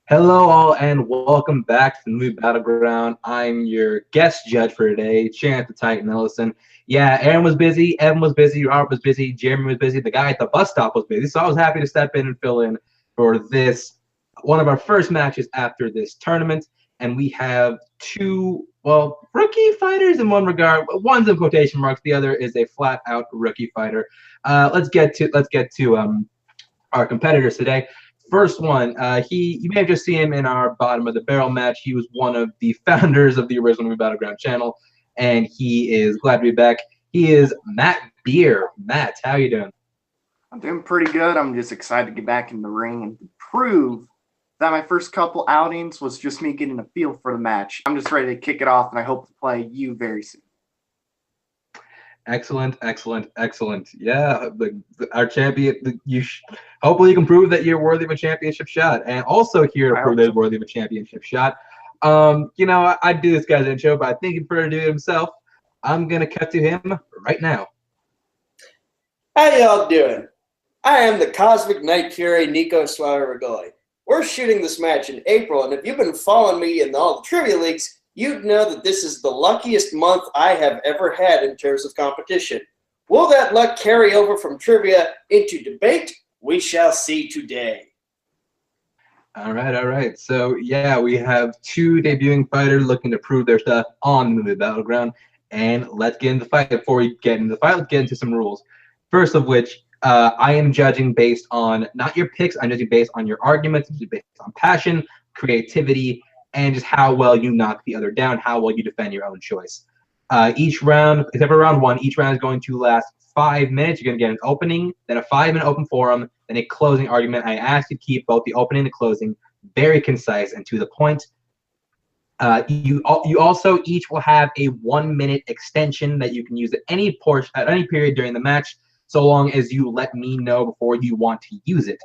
Hello, all, and welcome back to the movie Battleground. I'm your guest judge for today, Chance the Titan Ellison. Yeah, Aaron was busy, Evan was busy, Robert was busy, Jeremy was busy, the guy at the bus stop was busy, so I was happy to step in and fill in for this, one of our first matches after this tournament. And we have two, well, rookie fighters in one regard. One's in quotation marks, the other is a flat-out rookie fighter. Let's get to our competitors today. First one, you may have just seen him in our bottom of the barrel match. He was one of the founders of the original Movie Battleground channel, and he is glad to be back. He is Matt Beer. Matt, how you doing? I'm doing pretty good. I'm just excited to get back in the ring and prove that my first couple outings was just me getting a feel for the match. I'm just ready to kick it off, and I hope to play you very soon. Excellent, excellent, excellent. Yeah, our champion. Hopefully, you can prove that you're worthy of a championship shot, and also here to prove that you're worthy of a championship shot. I do this guy's intro, but I think he'd prefer to do it himself. I'm gonna cut to him right now. How y'all doing? I am the Cosmic Night Fury, Nico Suarez-Regoli. We're shooting this match in April, and if you've been following me in all the trivia leagues, you'd know that this is the luckiest month I have ever had in terms of competition. Will that luck carry over from trivia into debate? We shall see today. All right. So, yeah, we have two debuting fighters looking to prove their stuff on the movie Battleground. And let's get into the fight. Before we get into the fight, let's get into some rules. First of which, I am judging based on not your picks. I'm judging based on your arguments, based on passion, creativity, and just how well you knock the other down, how well you defend your own choice. Each round, except for round one, each round is going to last 5 minutes. You're going to get an opening, then a 5-minute open forum, then a closing argument. I ask you to keep both the opening and the closing very concise and to the point. You also each will have a 1-minute extension that you can use at any period during the match, so long as you let me know before you want to use it.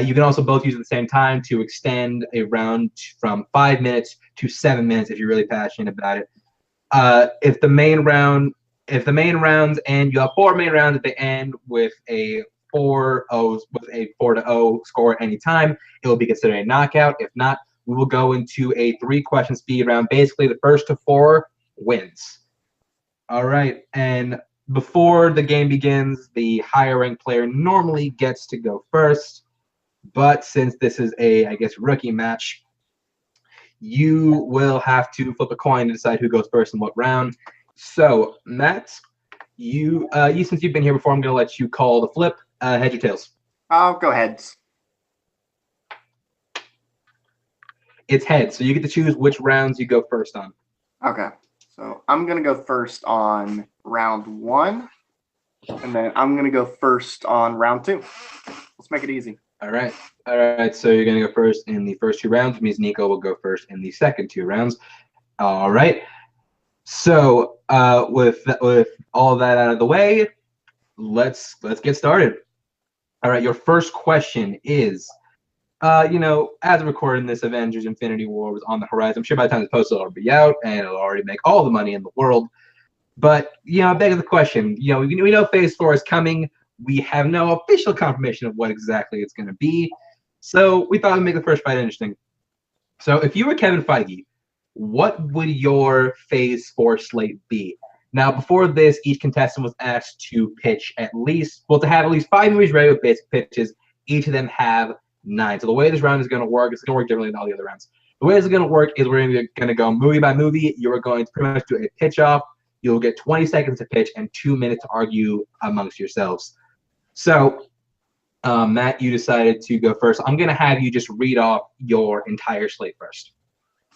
You can also both use it at the same time to extend a round from 5 minutes to 7 minutes if you're really passionate about it. If the main rounds end, you have 4 main rounds. If they end with a 4-0 score at any time, it will be considered a knockout. If not, we will go into a 3-question speed round. Basically, the first to 4 wins. All right, and before the game begins, the higher ranked player normally gets to go first. But since this is a, rookie match, you will have to flip a coin to decide who goes first in what round. So, Matt, you since you've been here before, I'm going to let you call the flip. Heads or tails? I'll go heads. It's heads, so you get to choose which rounds you go first on. Okay, so I'm going to go first on round 1, and then I'm going to go first on round 2. Let's make it easy. All right. So you're going to go first in the first 2 rounds, which means Nico will go first in the second 2 rounds. All right. So with all of that out of the way, let's get started. All right. Your first question is, as recording this, Avengers: Infinity War was on the horizon. I'm sure by the time this post will already be out, and it'll already make all the money in the world. But begs the question. We know Phase 4 is coming. We have no official confirmation of what exactly it's going to be. So we thought we'd make the first fight interesting. So if you were Kevin Feige, what would your Phase 4 slate be? Now, before this, each contestant was asked to pitch to have at least 5 movies ready with basic pitches. Each of them have 9. So the way this round is going to work, it's going to work differently than all the other rounds. The way this is going to work is we're going to go movie by movie. You're going to pretty much do a pitch off. You'll get 20 seconds to pitch and 2 minutes to argue amongst yourselves. So, Matt, you decided to go first. I'm going to have you just read off your entire slate first.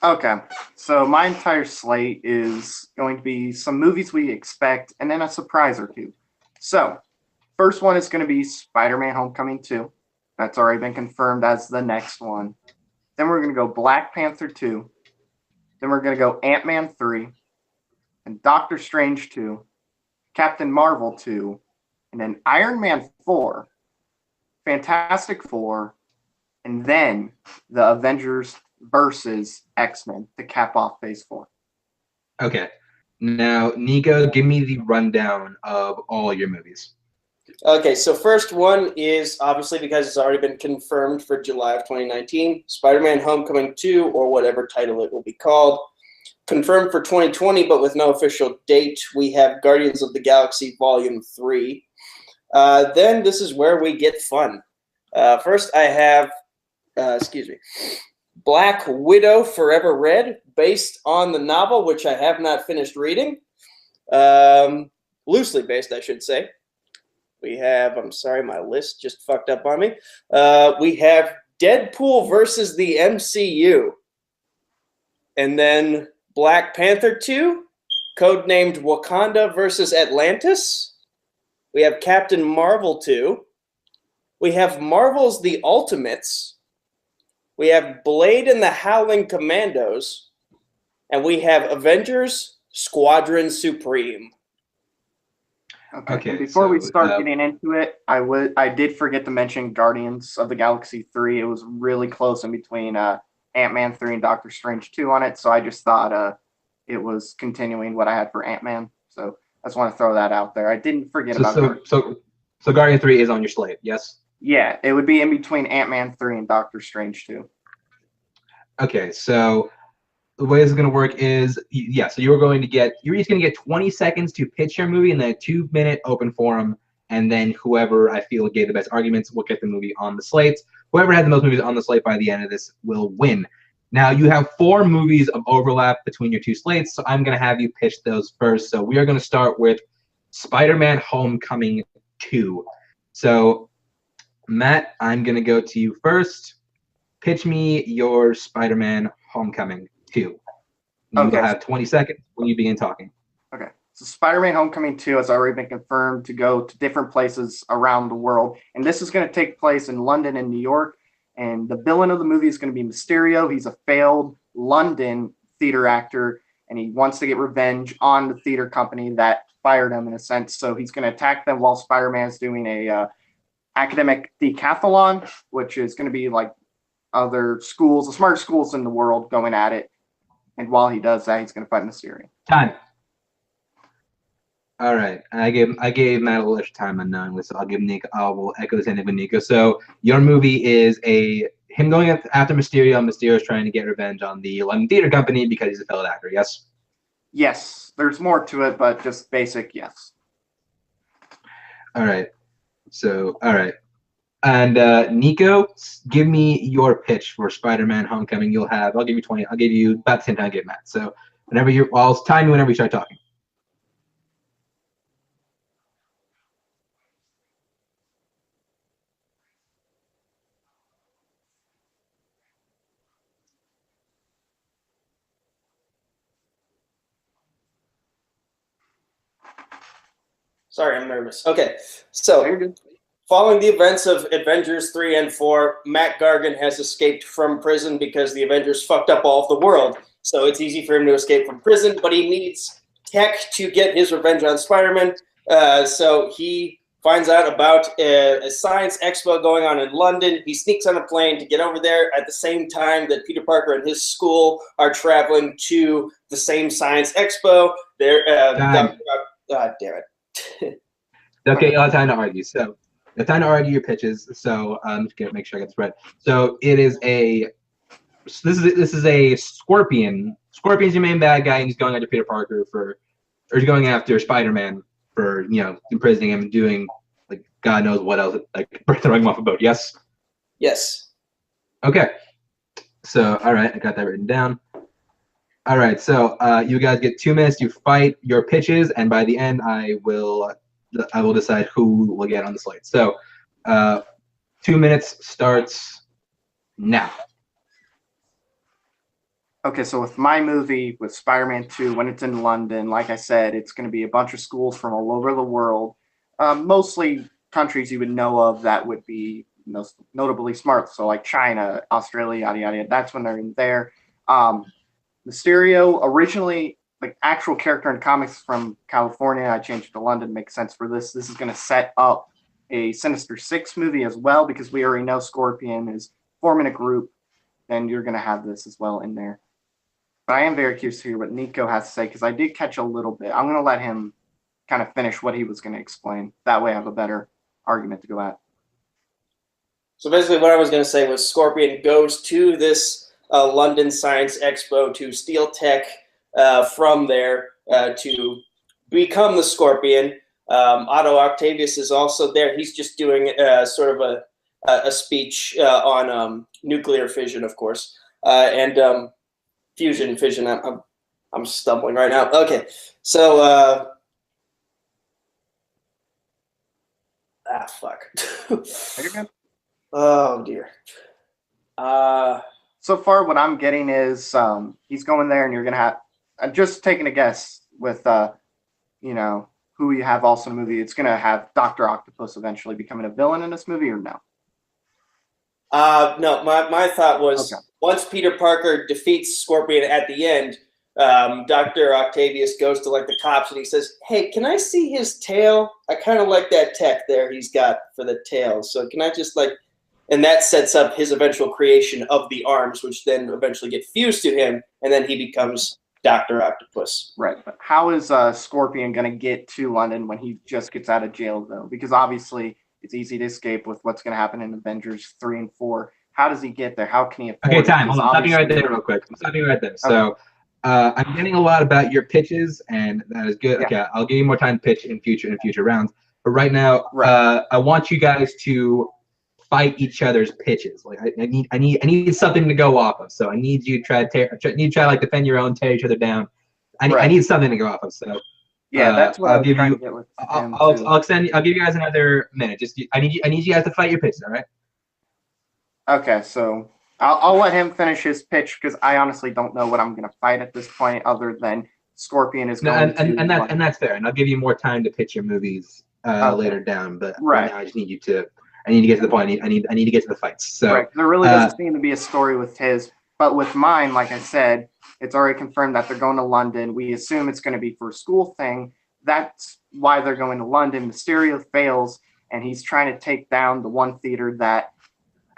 Okay, so my entire slate is going to be some movies we expect and then a surprise or 2. So, first one is going to be Spider-Man Homecoming 2. That's already been confirmed as the next one. Then we're going to go Black Panther 2. Then we're going to go Ant-Man 3. And Doctor Strange 2. Captain Marvel 2. And then Iron Man 4, Fantastic Four, and then the Avengers versus X-Men to cap off Phase 4. Okay. Now, Nico, give me the rundown of all your movies. Okay, so first one is obviously because it's already been confirmed for July of 2019, Spider-Man Homecoming 2, or whatever title it will be called. Confirmed for 2020, but with no official date, we have Guardians of the Galaxy Volume 3. Then this is where we get fun. First, I have, Black Widow Forever Red, based on the novel, which I have not finished reading. Loosely based, I should say. We have, I'm sorry, my list just fucked up on me. We have Deadpool versus the MCU. And then Black Panther 2, codenamed Wakanda versus Atlantis. We have Captain Marvel 2. We have Marvel's The Ultimates. We have Blade and the Howling Commandos. And we have Avengers Squadron Supreme. Okay. And before we start getting into it, I did forget to mention Guardians of the Galaxy 3. It was really close in between Ant-Man 3 and Doctor Strange 2 on it, so I just thought it was continuing what I had for Ant-Man. So I just want to throw that out there. I didn't forget about Guardians. So Guardian 3 is on your slate, yes? Yeah, it would be in between Ant-Man 3 and Doctor Strange 2. Okay, so the way this is going to work is, yeah, so you're each going to get 20 seconds to pitch your movie and then a 2-minute open forum, and then whoever I feel gave the best arguments will get the movie on the slate. Whoever had the most movies on the slate by the end of this will win. Now, you have 4 movies of overlap between your 2 slates, so I'm going to have you pitch those first. So we are going to start with Spider-Man Homecoming 2. So, Matt, I'm going to go to you first. Pitch me your Spider-Man Homecoming 2. You will have 20 seconds when you begin talking. Okay. So Spider-Man Homecoming 2 has already been confirmed to go to different places around the world. And this is going to take place in London and New York. And the villain of the movie is going to be Mysterio. He's a failed London theater actor, and he wants to get revenge on the theater company that fired him, in a sense. So he's going to attack them while Spider-Man is doing a academic decathlon, which is going to be like other schools, the smartest schools in the world, going at it. And while he does that, he's going to fight Mysterio. Time. All right. I gave Matt a little extra time on knowing this, so I will echo the same thing with Nico. So your movie is him going after Mysterio, and Mysterio is trying to get revenge on the London Theater Company because he's a failed actor, yes? Yes. There's more to it, but just basic, yes. All right. And Nico, give me your pitch for Spider-Man Homecoming. I'll give you 20. I'll give you about the same time I give Matt. So I'll time you whenever you start talking. Sorry, I'm nervous. Okay, so following the events of Avengers 3 and 4, Matt Gargan has escaped from prison because the Avengers fucked up all of the world. So it's easy for him to escape from prison, but he needs tech to get his revenge on Spider-Man. So he finds out about a science expo going on in London. He sneaks on a plane to get over there at the same time that Peter Parker and his school are traveling to the same science expo. God damn it. Okay, you'll have time to argue. So the time to argue your pitches. So I'm just gonna make sure I get this right. So this is a Scorpion. Scorpion's your main bad guy, and he's going after Peter Parker he's going after Spider-Man for imprisoning him and doing like God knows what else, like throwing him off a boat. Yes. Yes. Okay. So all right, I got that written down. All right, so you guys get 2 minutes to fight your pitches, and by the end, I will decide who will get on the slate. So, 2 minutes starts now. Okay, so with my movie, with Spider-Man 2, when it's in London, like I said, it's going to be a bunch of schools from all over the world, mostly countries you would know of that would be notably smart, so like China, Australia, yada, yada, yada. That's when they're in there. Mysterio, originally, like actual character in comics from California, I changed it to London, makes sense for this. This is going to set up a Sinister Six movie as well, because we already know Scorpion is forming a group, and you're going to have this as well in there. But I am very curious to hear what Nico has to say, because I did catch a little bit. I'm going to let him kind of finish what he was going to explain. That way I have a better argument to go at. So basically what I was going to say was Scorpion goes to this London Science Expo to steal tech from there to become the Scorpion. Otto Octavius is also there. He's just doing sort of a speech on nuclear fission, of course, and fission. I'm stumbling right now. Okay, so fuck. Are you good? Oh dear. So far, what I'm getting is he's going there, and you're gonna have. I'm just taking a guess with who you have also in the movie. It's gonna have Dr. Octopus eventually becoming a villain in this movie, or no? No. My thought was once Peter Parker defeats Scorpion at the end, Dr. Octavius goes to like the cops and he says, "Hey, can I see his tail? I kind of like that tech there he's got for the tail. So can I just like." And that sets up his eventual creation of the arms, which then eventually get fused to him, and then he becomes Dr. Octopus. Right, but how is Scorpion going to get to London when he just gets out of jail, though? Because obviously it's easy to escape with what's going to happen in Avengers 3 and 4. How does he get there? How can he afford Okay, time. it? Hold on. Stopping right there real quick. I'm stopping right there. So I'm getting a lot about your pitches, and that is good. Yeah. Okay, I'll give you more time to pitch in future rounds. But right now, I want you guys to fight each other's pitches. Like I need something to go off of. So I need you to try to like defend your own, tear each other down. I need something to go off of. So yeah, that's what I'll give trying you. to get with I'll give you guys another minute. I need you guys to fight your pitches. All right. Okay, so I'll let him finish his pitch because I honestly don't know what I'm going to fight at this point, other than Scorpion is going to. And that's fair. And I'll give you more time to pitch your movies later down. But right now, I just need you to. I need to get to the point. I need to get to the fights. So there really doesn't seem to be a story with his, but with mine, like I said, it's already confirmed that they're going to London. We assume it's going to be for a school thing. That's why they're going to London. Mysterio fails, and he's trying to take down the one theater that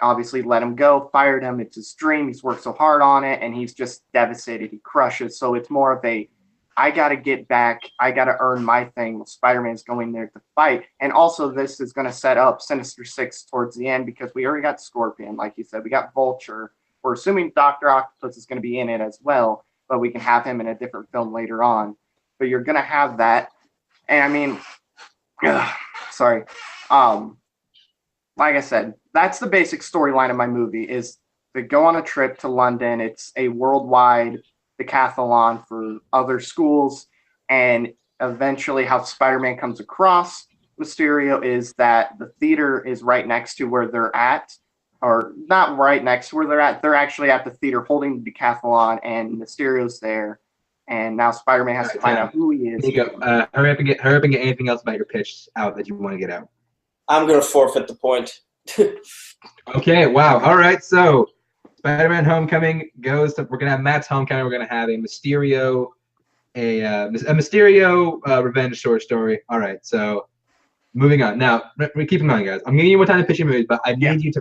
obviously let him go, fired him. It's his dream. He's worked so hard on it, and he's just devastated. He crushes. So it's more of a, I got to get back. I got to earn my thing. Spider-Man's going there to fight. And also this is going to set up Sinister Six towards the end because we already got Scorpion, like you said. We got Vulture. We're assuming Dr. Octopus is going to be in it as well, but we can have him in a different film later on. But you're going to have that. And I mean, sorry. Like I said, that's the basic storyline of my movie is they go on a trip to London. It's a worldwide decathlon for other schools, and eventually how Spider-Man comes across Mysterio is that the theater is right next to where they're at, or not right next to where they're at. They're actually at the theater holding the decathlon, and Mysterio's there, and now Spider-Man has to find out who he is. Nico, hurry up and get anything else about your pitch out that you want to get out. I'm going to forfeit the point. Okay, wow. All right, so Spider-Man Homecoming goes to, we're going to have Matt's Homecoming. We're going to have a Mysterio revenge short story. All right, so moving on. Now, keep in mind, guys, I'm giving you more time to pitch your movies, but I need you to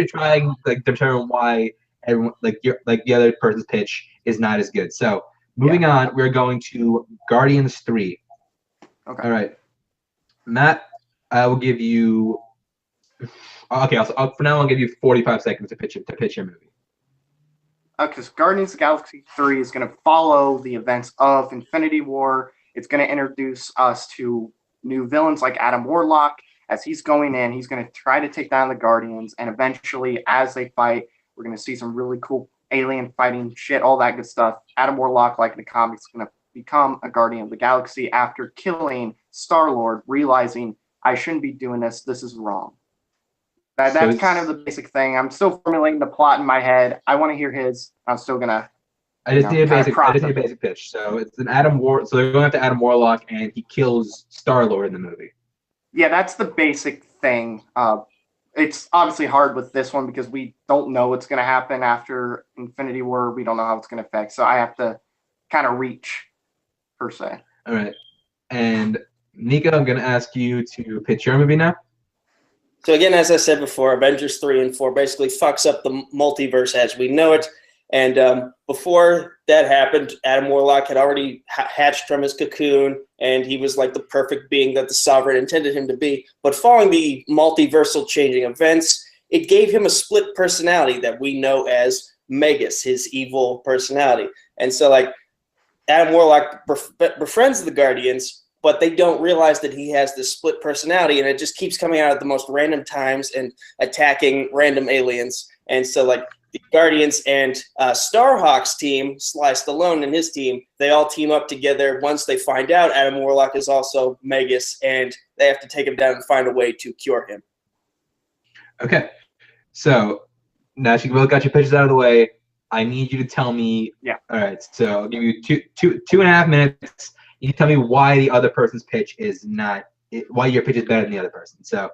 try and like determine why everyone the other person's pitch is not as good. So moving on, we're going to Guardians 3. Okay. All right, Matt, I will give you. Okay, for now I'll give you 45 seconds to pitch your movie. Because Guardians of the Galaxy 3 is going to follow the events of Infinity War. It's going to introduce us to new villains like Adam Warlock. As he's going in, he's going to try to take down the Guardians, and eventually, as they fight, we're going to see some really cool alien fighting shit, all that good stuff. Adam Warlock, like in the comics, is going to become a Guardian of the Galaxy after killing Star-Lord, realizing, I shouldn't be doing this. This is wrong. That's kind of the basic thing. I'm still formulating the plot in my head. I want to hear his. I'm still gonna. I just need a basic pitch. So it's an So they're going after Adam Warlock, and he kills Star-Lord in the movie. Yeah, that's the basic thing. It's obviously hard with this one because we don't know what's gonna happen after Infinity War. We don't know how it's gonna affect. So I have to kind of reach, per se. All right, and Nico, I'm gonna ask you to pitch your movie now. So again, as I said before, Avengers 3 and 4 basically fucks up the multiverse as we know it. And before that happened, Adam Warlock had already hatched from his cocoon, and he was like the perfect being that the Sovereign intended him to be. But following the multiversal changing events, it gave him a split personality that we know as Magus, his evil personality. And so, like, Adam Warlock befriends the Guardians, but they don't realize that he has this split personality, and it just keeps coming out at the most random times and attacking random aliens. And so, like, the Guardians and Starhawk's team, Sly Stallone and his team, they all team up together once they find out Adam Warlock is also Magus, and they have to take him down and find a way to cure him. Okay, so now that you both got your pitches out of the way, I need you to tell me. Yeah. All right, so I'll give you two and a half minutes. You need to tell me why the other person's pitch is not, why your pitch is better than the other person. So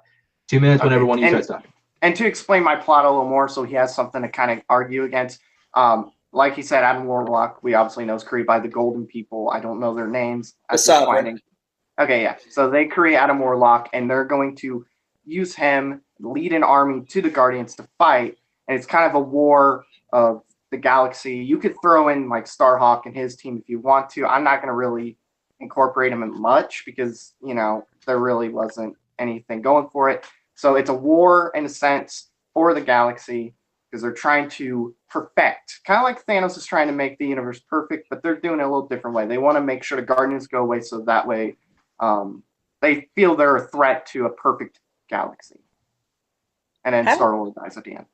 2 minutes whenever one of you starts talking. And to explain my plot a little more, so he has something to kind of argue against. Like he said, Adam Warlock, we obviously know, is created by the Golden People. I don't know their names. The Sovereign. Okay, yeah. So they create Adam Warlock, and they're going to use him, lead an army to the Guardians to fight. And it's kind of a war of the galaxy. You could throw in like Starhawk and his team if you want to. I'm not going to really incorporate him in much because, you know, there really wasn't anything going for it. So it's a war in a sense for the galaxy because they're trying to perfect, kind of like Thanos is trying to make the universe perfect, but they're doing it a little different way. They want to make sure the Guardians go away so that way they feel they're a threat to a perfect galaxy. And then Star-Lord dies at the end.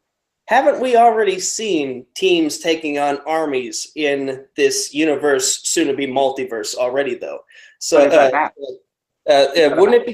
Haven't we already seen teams taking on armies in this universe, soon to be multiverse already, though? So wouldn't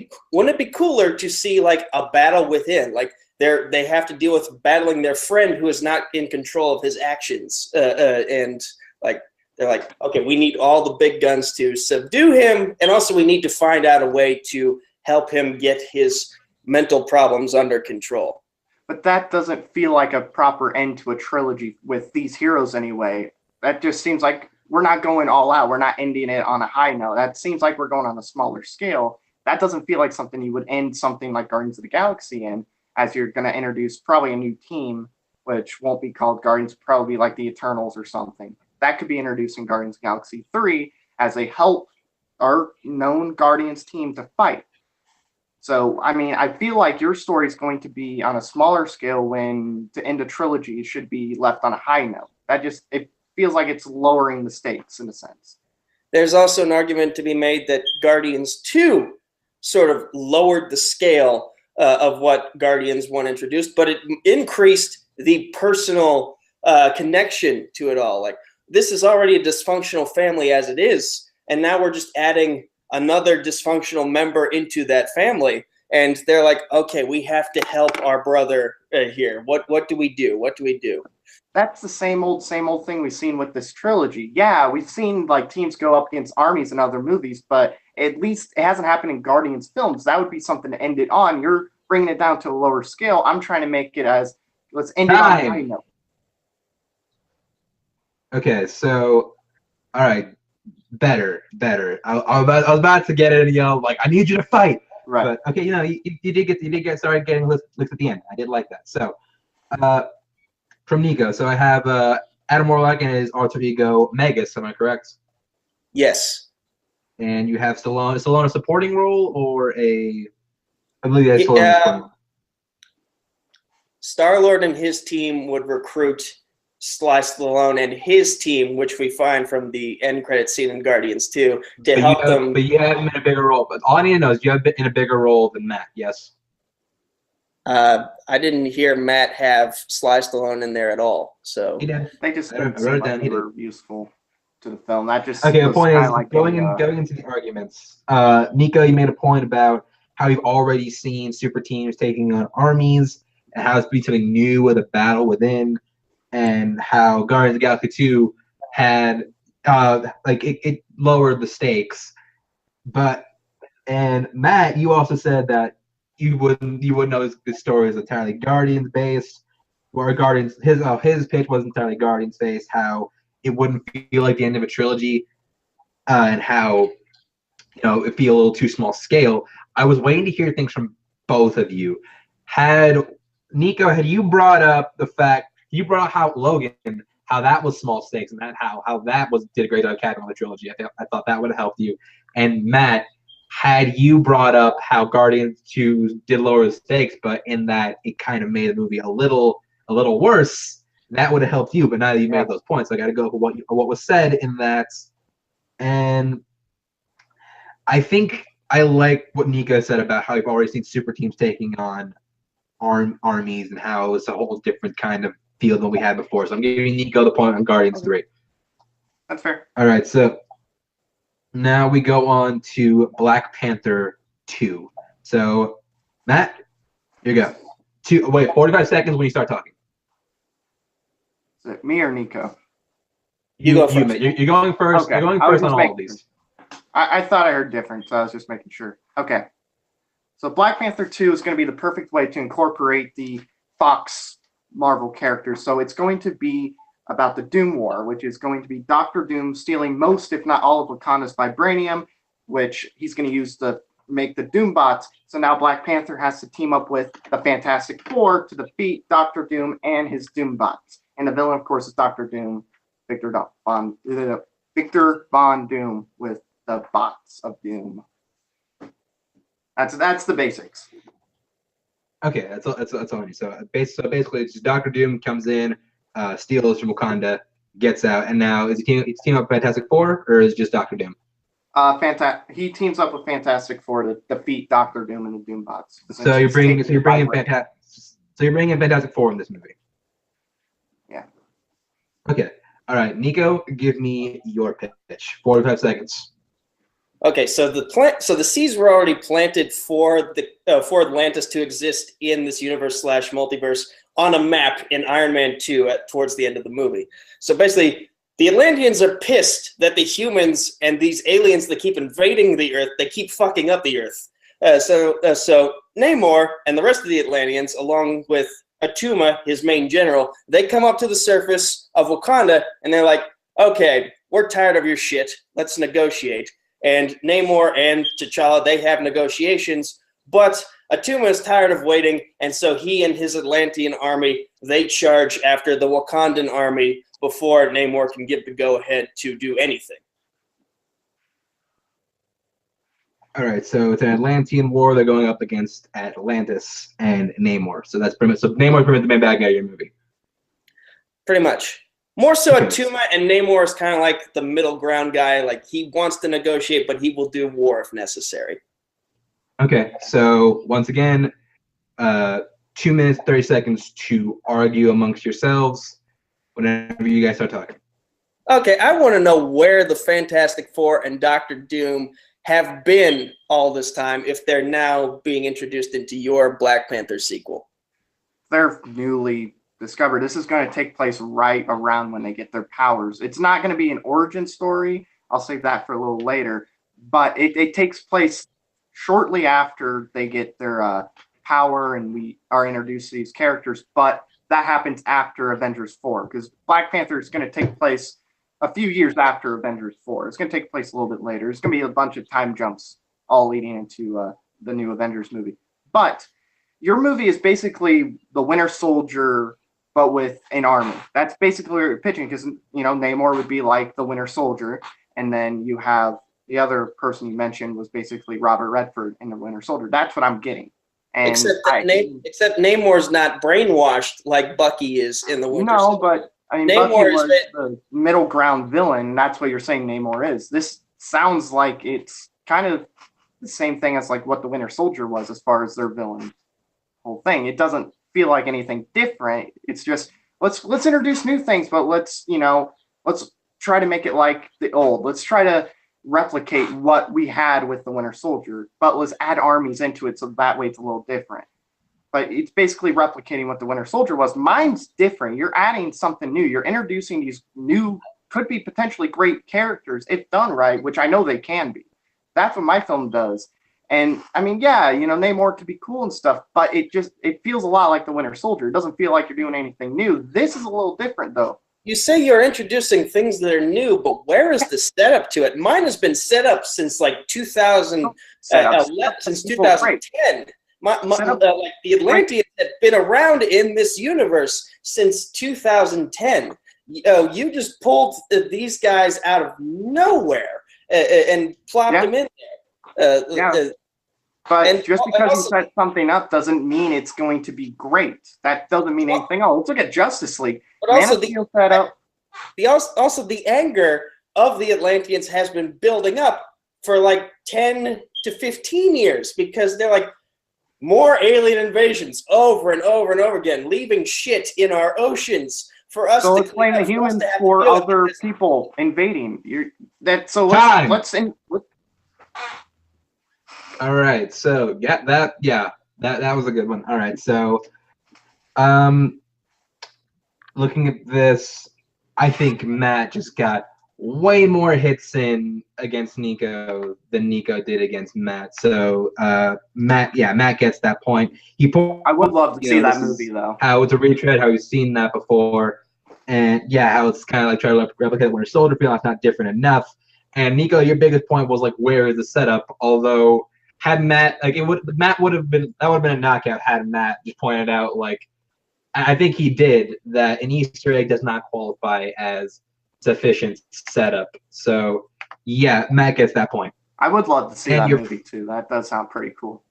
it be cooler to see like a battle within? Like they have to deal with battling their friend who is not in control of his actions, and like they're like, okay, we need all the big guns to subdue him, and also we need to find out a way to help him get his mental problems under control. But that doesn't feel like a proper end to a trilogy with these heroes anyway. That just seems like we're not going all out. We're not ending it on a high note. That seems like we're going on a smaller scale. That doesn't feel like something you would end something like Guardians of the Galaxy in, as you're going to introduce probably a new team, which won't be called Guardians, probably like the Eternals or something. That could be introduced in Guardians of the Galaxy 3 as a help our known Guardians team to fight. So, I mean, I feel like your story is going to be on a smaller scale when to end a trilogy should be left on a high note. It feels like it's lowering the stakes in a sense. There's also an argument to be made that Guardians 2 sort of lowered the scale of what Guardians 1 introduced, but it increased the personal connection to it all. Like, this is already a dysfunctional family as it is, and now we're just adding another dysfunctional member into that family, and they're like, okay, we have to help our brother here. What do we do? What do we do? That's the same old thing we've seen with this trilogy. Yeah, we've seen like teams go up against armies in other movies, but at least it hasn't happened in Guardians films. That would be something to end it on. You're bringing it down to a lower scale. I'm trying to make it as, let's end it on a high note. Okay, so, all right. Better. I was about to get it and yell like, I need you to fight. Right. But okay, you know, you did get started getting looks at the end. I did like that. So, from Nico, so I have Adam Warlock and his alter ego Magus. Am I correct? Yes. And you have Stallone. Is Stallone a supporting role or a? I believe that's Stallone. Star-Lord and his team would recruit Sly Stallone and his team, which we find from the end credit scene in Guardians 2, to help them. But you have him in a bigger role. But all I need to know is you have been in a bigger role than Matt. Yes. I didn't hear Matt have Sly Stallone in there at all. So he did. They just didn't seem like they were useful to the film. That just okay. The point is like going into the arguments. Nico, you made a point about how you've already seen super teams taking on armies and how it's becoming new with a battle within. And how Guardians of the Galaxy 2 had it lowered the stakes. And Matt, you also said that you wouldn't know this story is entirely Guardians based, or Guardians his pitch was entirely Guardians based, how it wouldn't feel like the end of a trilogy, and how it'd be a little too small scale. I was waiting to hear things from both of you. Had you brought up the fact you brought out how Logan how that was small stakes, and that how that did a great job capping on the trilogy. I thought that would have helped you. And Matt, had you brought up how Guardians 2 did lower the stakes, but in that it kind of made the movie a little worse, that would have helped you. But now that you made those points, I got to go for what was said in that. And I think I like what Nico said about how you've already seen super teams taking on armies and how it's a whole different kind of field than we had before. So I'm giving Nico the point on Guardians 3. That's fair. All right, so now we go on to Black Panther 2. So, Matt, here you go. 45 seconds when you start talking. Is it me or Nico? You go first. You're going first. Okay. You're going first on all of these. I thought I heard different, so I was just making sure. Okay. So Black Panther 2 is going to be the perfect way to incorporate the Fox Marvel characters. So it's going to be about the Doom War, which is going to be Dr. Doom stealing most, if not all, of Wakanda's vibranium, which he's going to use to make the Doom bots. So now Black Panther has to team up with the Fantastic Four to defeat Dr. Doom and his Doom bots. And the villain, of course, is Dr. Doom, Victor Von Doom with the bots of Doom. That's the basics. Okay, that's all I need. So basically, it's just Dr. Doom comes in, steals from Wakanda, gets out, and now is he team up with Fantastic Four, or is it just Dr. Doom? He teams up with Fantastic Four to defeat Dr. Doom and the Doom bots. So you're bringing in Fantastic Four in this movie. Yeah. Okay. All right, Nico, give me your pitch. 45 seconds. Okay, so the seeds were already planted for Atlantis to exist in this universe / multiverse on a map in Iron Man 2 towards the end of the movie. So basically, the Atlanteans are pissed that the humans and these aliens that keep invading the Earth, they keep fucking up the Earth. So Namor and the rest of the Atlanteans, along with Atuma, his main general, they come up to the surface of Wakanda and they're like, okay, we're tired of your shit. Let's negotiate. And Namor and T'Challa, they have negotiations, but Atuma is tired of waiting, and so he and his Atlantean army, they charge after the Wakandan army before Namor can give the go-ahead to do anything. All right, so it's an Atlantean war. They're going up against Atlantis and Namor. So that's pretty much. So Namor is pretty much the main bad guy of your movie. Pretty much. More so, Okay. Atuma and Namor is kind of like the middle ground guy. Like, he wants to negotiate, but he will do war if necessary. Okay, so once again, 2 minutes, 30 seconds to argue amongst yourselves whenever you guys start talking. Okay, I want to know where the Fantastic Four and Dr. Doom have been all this time if they're now being introduced into your Black Panther sequel. They're newly discovered. This is going to take place right around when they get their powers. It's not going to be an origin story. I'll save that for a little later. But it takes place shortly after they get their power and we are introduced to these characters. But that happens after Avengers 4 because Black Panther is going to take place a few years after Avengers 4. It's going to take place a little bit later. It's going to be a bunch of time jumps all leading into the new Avengers movie. But your movie is basically the Winter Soldier but with an army. That's basically what you're pitching because, Namor would be like the Winter Soldier. And then you have the other person you mentioned was basically Robert Redford in the Winter Soldier. That's what I'm getting. And except Namor's not brainwashed like Bucky is in the Winter Soldier. No, but I mean, Namor Bucky is was the middle ground villain. That's what you're saying Namor is. This sounds like it's kind of the same thing as like what the Winter Soldier was as far as their villain whole thing. It doesn't feel like anything different. It's just let's introduce new things, but let's try to make it like the old. Let's try to replicate what we had with the Winter Soldier, but let's add armies into it so that way it's a little different. But it's basically replicating what the Winter Soldier was. Mine's different. You're adding something new. You're introducing these new, could be potentially great characters if done right, which I know they can be. That's what my film does. And I mean, yeah, Namor could be cool and stuff, but it feels a lot like the Winter Soldier. It doesn't feel like you're doing anything new. This is a little different, though. You say you're introducing things that are new, but where is the setup to it? Mine has been set up since like 2011, since 2010. Like the Atlanteans have been around in this universe since 2010. you just pulled these guys out of nowhere and plopped them in there. But just because you set something up doesn't mean it's going to be great. That doesn't mean anything. Oh, let's look at Justice League. But also the anger of the Atlanteans has been building up for like 10 to 15 years because they're like, more alien invasions over and over and over again, leaving shit in our oceans for us to to explain the humans for other people invading. All right, so that was a good one. All right, so looking at this, I think Matt just got way more hits in against Nico than Nico did against Matt. So Matt gets that point. I would love to see that movie though. How it's a retread, how we've seen that before, and how it's kind of like trying to replicate Winter Soldier feeling. It's not different enough. And Nico, your biggest point was like, where is the setup? Although had Matt Matt would have been a knockout had Matt just pointed out like, I think he did that an Easter egg does not qualify as sufficient setup. So yeah, Matt gets that point. I would love to see that movie too. That does sound pretty cool.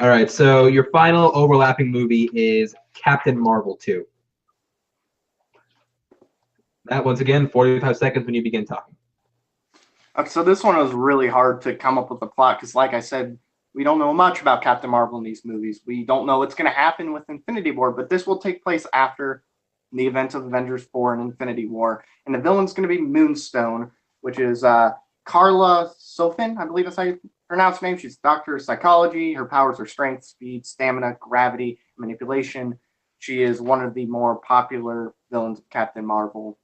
All right, so your final overlapping movie is Captain Marvel 2. Matt, once again, 45 seconds when you begin talking. Okay, so this one was really hard to come up with a plot because, like I said, we don't know much about Captain Marvel in these movies. We don't know what's going to happen with Infinity War, but this will take place after the events of Avengers 4 and Infinity War. And the villain's going to be Moonstone, which is Karla Sofin, I believe that's how you pronounce her name. She's a doctor of psychology. Her powers are strength, speed, stamina, gravity, manipulation. She is one of the more popular villains of Captain Marvel.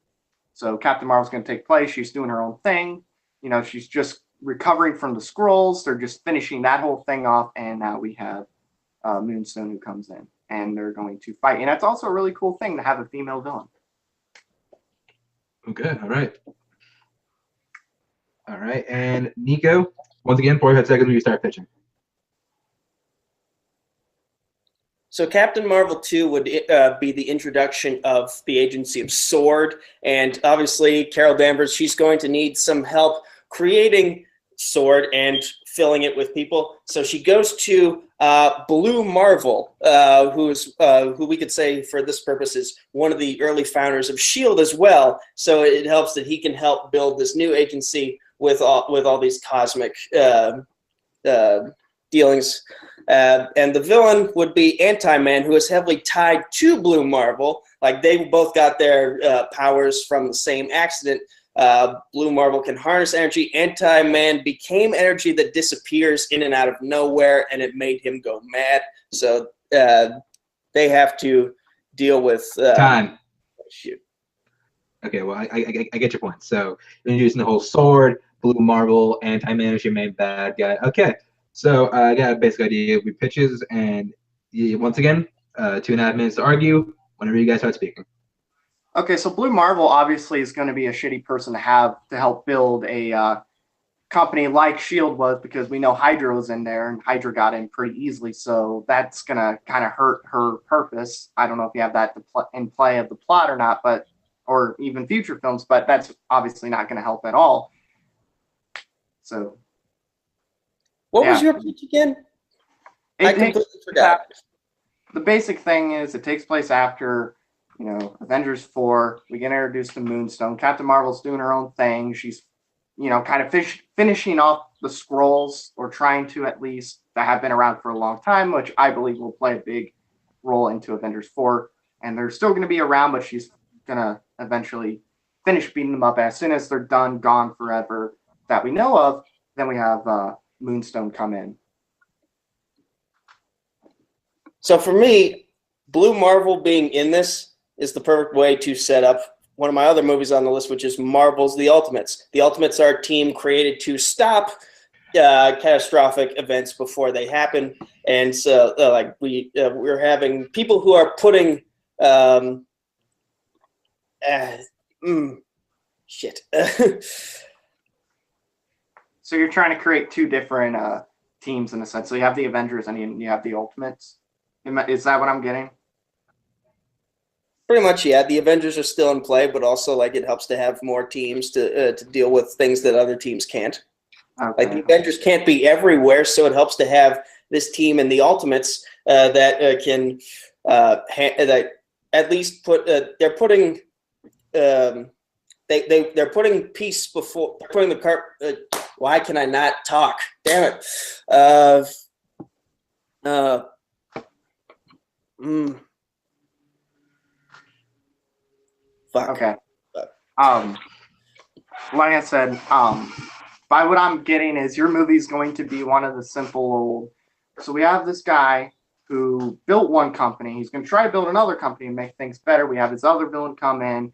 So Captain Marvel's going to take place. She's doing her own thing. You know, she's just recovering from the Skrulls. They're just finishing that whole thing off. And now we have Moonstone who comes in. And they're going to fight. And that's also a really cool thing to have a female villain. Okay, all right. All right, and Nico, once again, 45 seconds when you start pitching. So Captain Marvel 2 would be the introduction of the Agency of S.W.O.R.D. And obviously, Carol Danvers, she's going to need some help creating S.W.O.R.D. and filling it with people. So she goes to Blue Marvel, who we could say for this purpose is one of the early founders of S.H.I.E.L.D. as well. So it helps that he can help build this new agency with all these cosmic dealings. And the villain would be Anti-Man, who is heavily tied to Blue Marvel. Like they both got their powers from the same accident. Blue Marvel can harness energy. Anti-Man became energy that disappears in and out of nowhere, and it made him go mad. So they have to deal with time. Shoot. Okay, well, I get your point. So you're using the whole sword, Blue Marvel, Anti-Man is your main bad guy. Okay, so I got a basic idea. We pitches, and once again, 2.5 minutes to argue. Whenever you guys start speaking. Okay, so Blue Marvel obviously is going to be a shitty person to have to help build a company like S.H.I.E.L.D. was, because we know Hydra was in there, and Hydra got in pretty easily, so that's going to kind of hurt her purpose. I don't know if you have that in play of the plot or not, or even future films, but that's obviously not going to help at all. So, what was your pitch again? I completely forgot. The basic thing is it takes place after, Avengers 4. We get introduced to Moonstone. Captain Marvel's doing her own thing. She's, kind of finishing off the Skrulls, or trying to at least, that have been around for a long time, which I believe will play a big role into Avengers 4. And they're still going to be around, but she's going to eventually finish beating them up. As soon as they're done, gone forever, that we know of, then we have Moonstone come in. So for me, Blue Marvel being in this is the perfect way to set up one of my other movies on the list, which is Marvel's The Ultimates. The Ultimates are a team created to stop catastrophic events before they happen. And so we're having people who are putting shit. So you're trying to create two different teams in a sense. So you have the Avengers and you have the Ultimates. Is that what I'm getting? Pretty much, yeah. The Avengers are still in play, but also like it helps to have more teams to deal with things that other teams can't. Okay. Like the Avengers can't be everywhere, so it helps to have this team in the Ultimates that can that at least put. They're putting they're putting peace before. They're putting the cart. Why can I not talk? Damn it. Fuck. Okay. Like I said, by what I'm getting is your movie's going to be one of the simple old. So we have this guy who built one company. He's going to try to build another company and make things better. We have this other villain come in,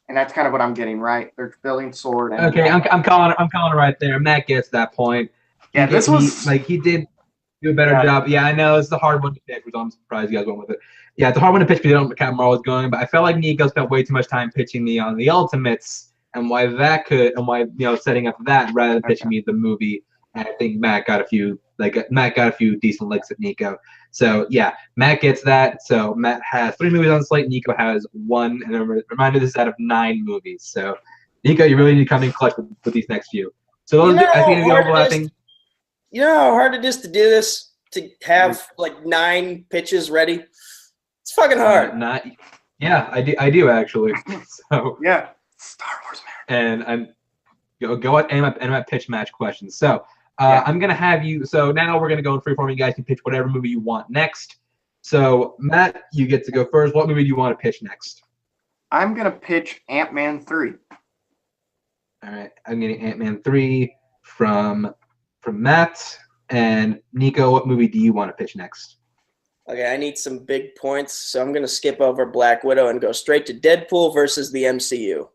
and that's kind of what I'm getting, right? They're building sword. And Okay, I'm calling it right there. Matt gets that point. Yeah, He did do a better job. Yeah, I know it's a hard one to pick, which I'm surprised you guys went with it. Yeah, it's a hard one to pitch because you don't know what Captain Marvel was going, but I felt like Nico spent way too much time pitching me on the Ultimates and why setting up that rather than pitching me the movie. And I think Matt got a few decent licks at Nico. So yeah, Matt gets that. So Matt has 3 movies on the slate. Nico has 1. And a reminder, this is out of 9 movies. So Nico, you really need to come in clutch with these next few. So those I think the overlapping. You know how hard it is to do this? To have like 9 pitches ready? It's fucking hard. Yeah, I do actually. So yeah, Star Wars man. And I'm go at my pitch match questions. So I'm gonna have you. So now we're gonna go in freeform. You guys can pitch whatever movie you want next. So Matt, you get to go first. What movie do you want to pitch next? I'm gonna pitch Ant-Man 3. All right, I'm getting Ant-Man 3 from Matt. And Nico, what movie do you want to pitch next? Okay, I need some big points, so I'm going to skip over Black Widow and go straight to Deadpool versus the MCU.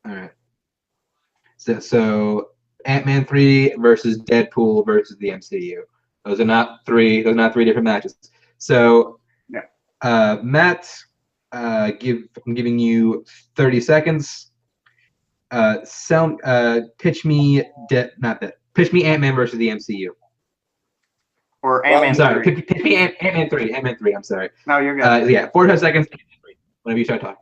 All right. So Ant-Man 3 versus Deadpool versus the MCU. Those are not 3 different matches. So Matt, I'm giving you 30 seconds. Pitch me Pitch me Ant-Man versus the MCU. Or Ant-Man 3. Pitch me Ant-Man 3. Ant-Man 3, I'm sorry. No, you're good. 45 seconds, Ant-Man 3. Whenever you start talking.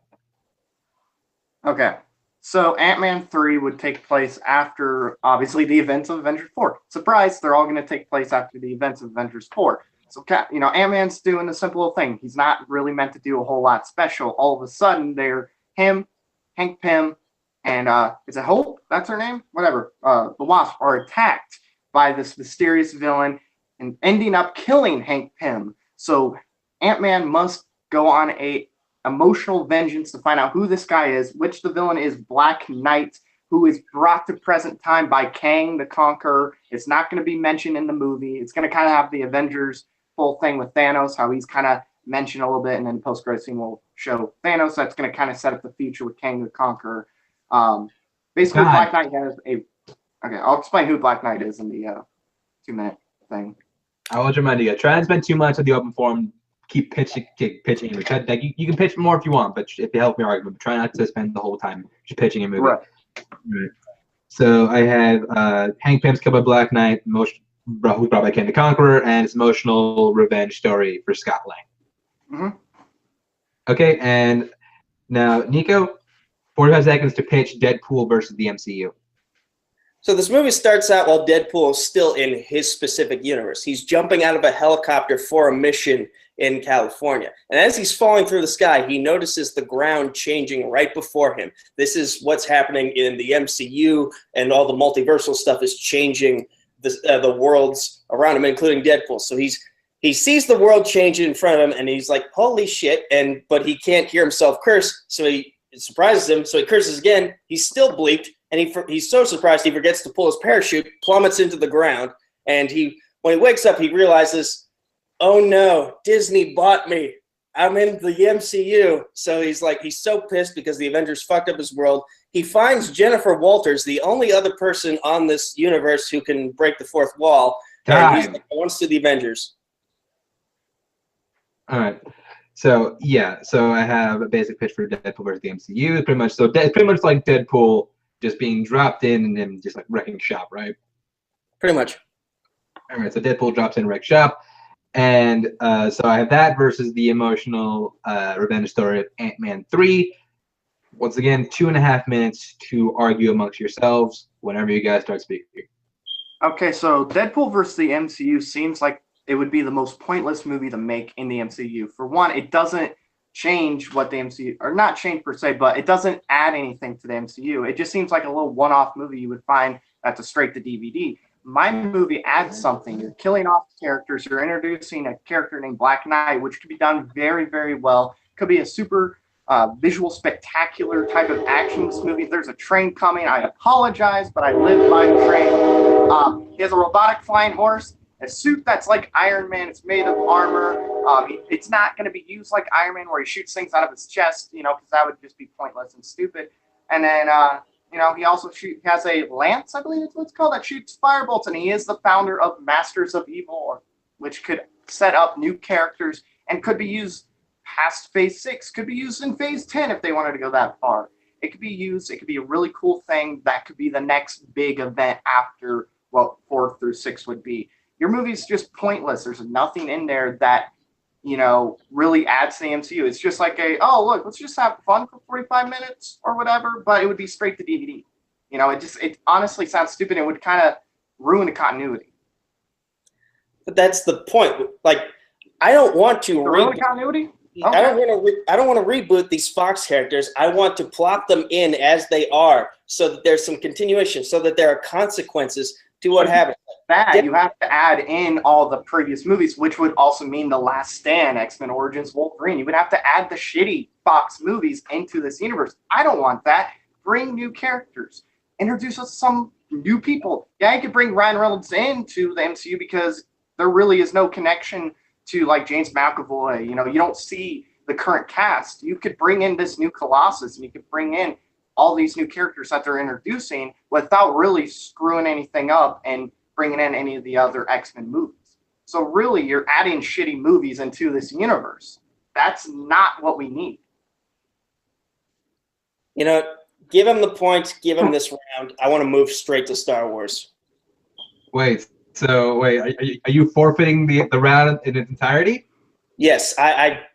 Okay. So Ant-Man 3 would take place after, obviously, the events of Avengers 4. Surprise, they're all going to take place after the events of Avengers 4. So, Ant-Man's doing a simple thing. He's not really meant to do a whole lot special. All of a sudden, they're him, Hank Pym, and is it Hope? That's her name? Whatever. The Wasp are attacked by this mysterious villain and ending up killing Hank Pym. So Ant-Man must go on a emotional vengeance to find out who this guy is, which the villain is Black Knight, who is brought to present time by Kang the Conqueror. It's not going to be mentioned in the movie. It's going to kind of have the Avengers full thing with Thanos, how he's kind of mentioned a little bit, and then post-credit scene will show Thanos. That's going to kind of set up the future with Kang the Conqueror. Basically, Black Knight has a... Okay, I'll explain who Black Knight is in the 2-minute thing. I will remind you, try and spend too much of the open forum. Keep pitching. You can pitch more if you want, but if you help me argument, but try not to spend the whole time just pitching a movie. Right. So I have Hank Pym's killed by Black Knight, who's brought by Kang the Conqueror, and it's emotional revenge story for Scott Lang. Mm-hmm. Okay, and now Nico, 45 seconds to pitch Deadpool versus the MCU. So this movie starts out while Deadpool is still in his specific universe. He's jumping out of a helicopter for a mission in California. And as he's falling through the sky, he notices the ground changing right before him. This is what's happening in the MCU, and all the multiversal stuff is changing the worlds around him, including Deadpool. So he sees the world change in front of him, and he's like, holy shit, but he can't hear himself curse, so it surprises him, so he curses again. He's still bleeped, and he's so surprised he forgets to pull his parachute, plummets into the ground, and when he wakes up, he realizes, oh no, Disney bought me. I'm in the MCU. So he's so pissed because the Avengers fucked up his world. He finds Jennifer Walters, the only other person on this universe who can break the fourth wall, and he's like, I want to do the Avengers. All right. So I have a basic pitch for Deadpool versus the MCU. It's pretty much like Deadpool just being dropped in and then just like wrecking shop, right? Pretty much. All right. So Deadpool drops in, wreck shop. And so I have that versus the emotional revenge story of Ant-Man 3. Once again, 2.5 minutes to argue amongst yourselves whenever you guys start speaking. Okay, so Deadpool versus the MCU seems like it would be the most pointless movie to make in the MCU. For one, it doesn't change what the MCU, or not change per se, but it doesn't add anything to the MCU. It just seems like a little one-off movie you would find that's a straight to DVD. My movie adds something. You're killing off characters. You're introducing a character named Black Knight, which could be done very, very well. Could be a super visual, spectacular type of action in this movie. If there's a train coming, I apologize, but I live by the train. He has a robotic flying horse, a suit that's like Iron Man. It's made of armor. It's not going to be used like Iron Man, where he shoots things out of his chest, because that would just be pointless and stupid. And then, he also has a lance, I believe it's what it's called, that shoots firebolts, and he is the founder of Masters of Evil, which could set up new characters and could be used past Phase 6, could be used in Phase 10 if they wanted to go that far. It could be used, it could be a really cool thing that could be the next big event after what 4 through 6 would be. Your movie's just pointless. There's nothing in there that, really adds to the MCU. It's just like look, let's just have fun for 45 minutes or whatever, but it would be straight to DVD. It honestly sounds stupid. It would kind of ruin the continuity. But that's the point. Like, I don't want to ruin the continuity? Okay. I don't want to reboot these Fox characters. I want to plot them in as they are, so that there's some continuation, so that there are consequences to what happens. You have to add in all the previous movies, which would also mean The Last Stand, X-Men Origins Wolverine. You would have to add the shitty Fox movies into this universe. I don't want that. Bring new characters. Introduce us some new people. Yeah, you could bring Ryan Reynolds into the MCU because there really is no connection to like James McAvoy. You don't see the current cast. You could bring in this new Colossus, and you could bring in all these new characters that they're introducing without really screwing anything up and bringing in any of the other X-Men movies. So really, you're adding shitty movies into this universe. That's not what we need. Give him the points. Give him this round. I want to move straight to Star Wars. Wait, are you forfeiting the round in its entirety? Yes, I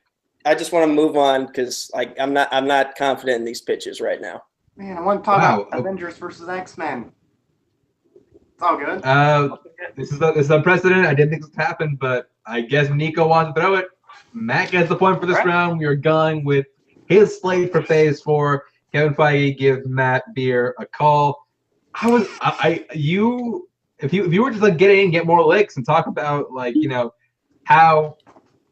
just want to move on because I'm not confident in these pitches right now. Man, I want to talk about Avengers versus X-Men. It's all good. This is unprecedented. I didn't think this would happen, but I guess Nico wants to throw it. Matt gets the point for this round. We are going with his slate for Phase 4. Kevin Feige gives Matt Beer a call. If you were just like get in, get more licks, and talk about how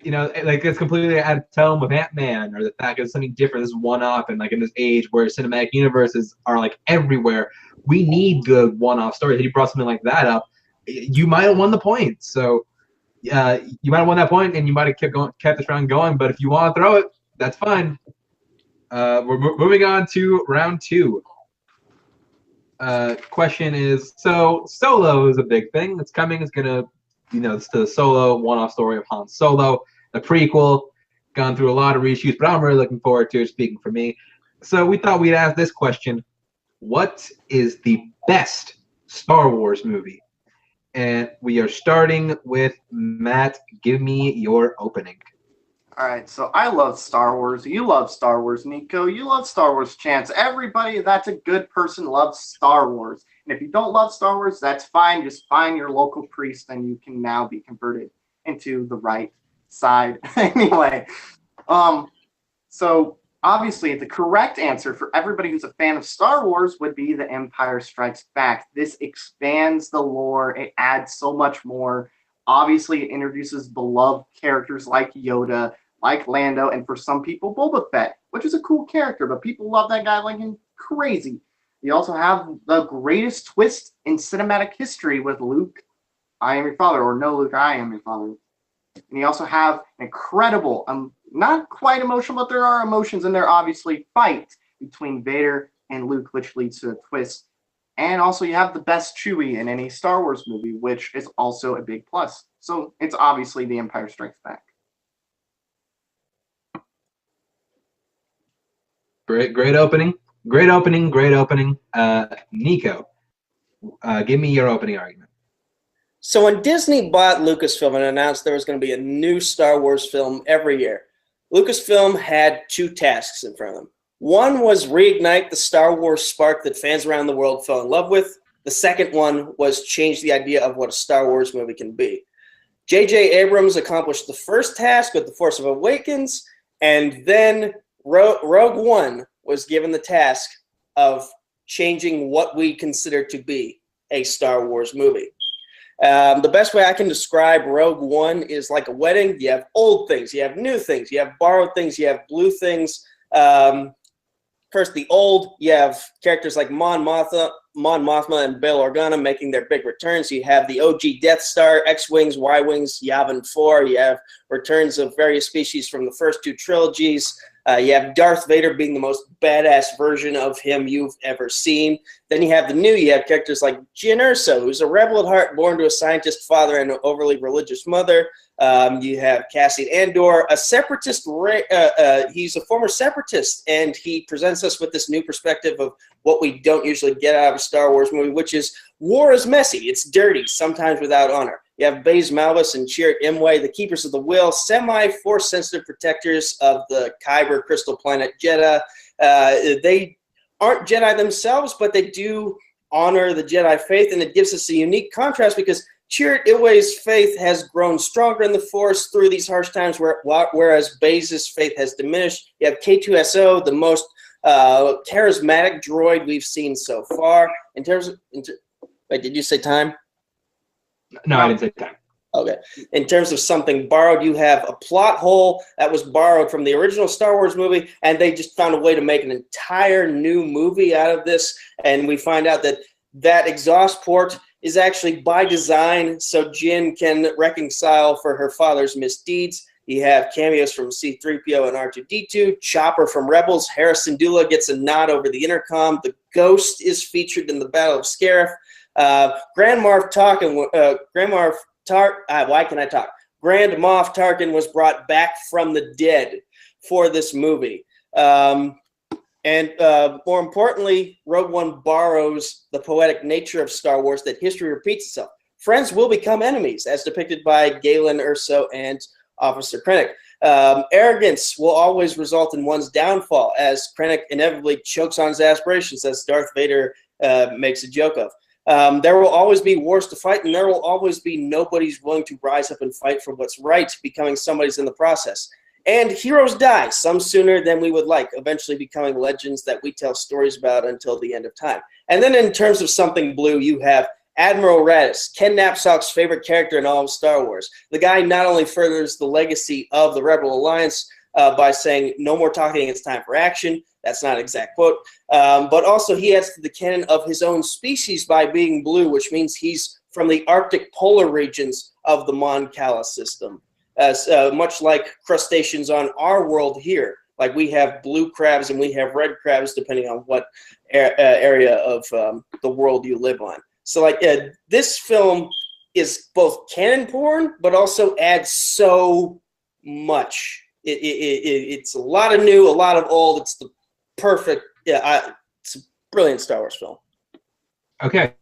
it's completely out of tone with Ant-Man, or the fact it's something different. This is one-off, and in this age where cinematic universes are everywhere, we need good one-off stories. If you brought something like that up, you might have won the point. So you might have won that point, and you might have kept this round going. But if you want to throw it, that's fine. We're moving on to round 2. Question is, so Solo is a big thing that's coming. It's gonna, it's the Solo one-off story of Han Solo, the prequel. Gone through a lot of reshoots, but I'm really looking forward to it, speaking for me. So we thought we'd ask this question: what is the best Star Wars movie? And we are starting with Matt. Give me your opening. All right, so I love Star Wars. You love Star Wars, Nico. You love Star Wars, Chance. Everybody that's a good person loves Star Wars. And if you don't love Star Wars, that's fine. Just find your local priest, and you can now be converted into the right side. Anyway, so obviously the correct answer for everybody who's a fan of Star Wars would be The Empire Strikes Back. This expands the lore. It adds so much more. Obviously, it introduces beloved characters like Yoda, like Lando, and for some people, Boba Fett, which is a cool character, but people love that guy like him crazy. You also have the greatest twist in cinematic history with Luke, I am your father, or no, Luke, I am your father. And you also have an incredible, not quite emotional, but there are emotions in there, obviously, fight between Vader and Luke, which leads to a twist. And also you have the best Chewie in any Star Wars movie, which is also a big plus. So it's obviously The Empire Strikes Back. Great opening. Nico, give me your opening argument. So when Disney bought Lucasfilm and announced there was going to be a new Star Wars film every year, Lucasfilm had two tasks in front of them. One was reignite the Star Wars spark that fans around the world fell in love with. The second one was change the idea of what a Star Wars movie can be. J.J. Abrams accomplished the first task with The Force Awakens, and then Rogue One was given the task of changing what we consider to be a Star Wars movie. The best way I can describe Rogue One is like a wedding. You have old things, you have new things, you have borrowed things, you have blue things. First, the old, you have characters like Mon Mothma and Bail Organa making their big returns. You have the OG Death Star, X-Wings, Y-Wings, Yavin 4. You have returns of various species from the first two trilogies. You have Darth Vader being the most badass version of him you've ever seen. Then you have the new. You have characters like Jyn Erso, who's a rebel at heart, born to a scientist father and an overly religious mother. You have Cassian Andor, a separatist. He's a former separatist, and he presents us with this new perspective of what we don't usually get out of a Star Wars movie, which is war is messy. It's dirty, sometimes without honor. You have Baze Malbus and Chirrut Imwe, the Keepers of the Will, semi-force-sensitive protectors of the Kyber crystal planet Jedha. They aren't Jedi themselves, but they do honor the Jedi faith, and it gives us a unique contrast because Chirrut Imwe's faith has grown stronger in the Force through these harsh times, whereas Baze's faith has diminished. You have K2SO, the most charismatic droid we've seen so far. Wait, did you say time? No, I didn't say time. Okay. In terms of something borrowed, you have a plot hole that was borrowed from the original Star Wars movie, and they just found a way to make an entire new movie out of this. And we find out that exhaust port is actually by design so Jyn can reconcile for her father's misdeeds. You have cameos from C-3PO and R2-D2, Chopper from Rebels, Hera Syndulla gets a nod over the intercom, the Ghost is featured in the Battle of Scarif, Grand Moff Tarkin was brought back from the dead for this movie. And more importantly, Rogue One borrows the poetic nature of Star Wars that history repeats itself. Friends will become enemies, as depicted by Galen Erso and Officer Krennic. Arrogance will always result in one's downfall, as Krennic inevitably chokes on his aspirations, as Darth Vader makes a joke of. There will always be wars to fight, and there will always be nobody's willing to rise up and fight for what's right, becoming somebody's in the process. And heroes die, some sooner than we would like, eventually becoming legends that we tell stories about until the end of time. And then in terms of something blue, you have Admiral Raddus, Ken Napzok's favorite character in all of Star Wars. The guy not only furthers the legacy of the Rebel Alliance by saying, no more talking, it's time for action. That's not an exact quote. But also he adds to the canon of his own species by being blue, which means he's from the Arctic polar regions of the Mon Cala system. Much like crustaceans on our world here. Like we have blue crabs and we have red crabs depending on what area of the world you live on. So like this film is both canon porn, but also adds so much. It's a lot of new, a lot of old. It's the perfect, it's a brilliant Star Wars film. Okay.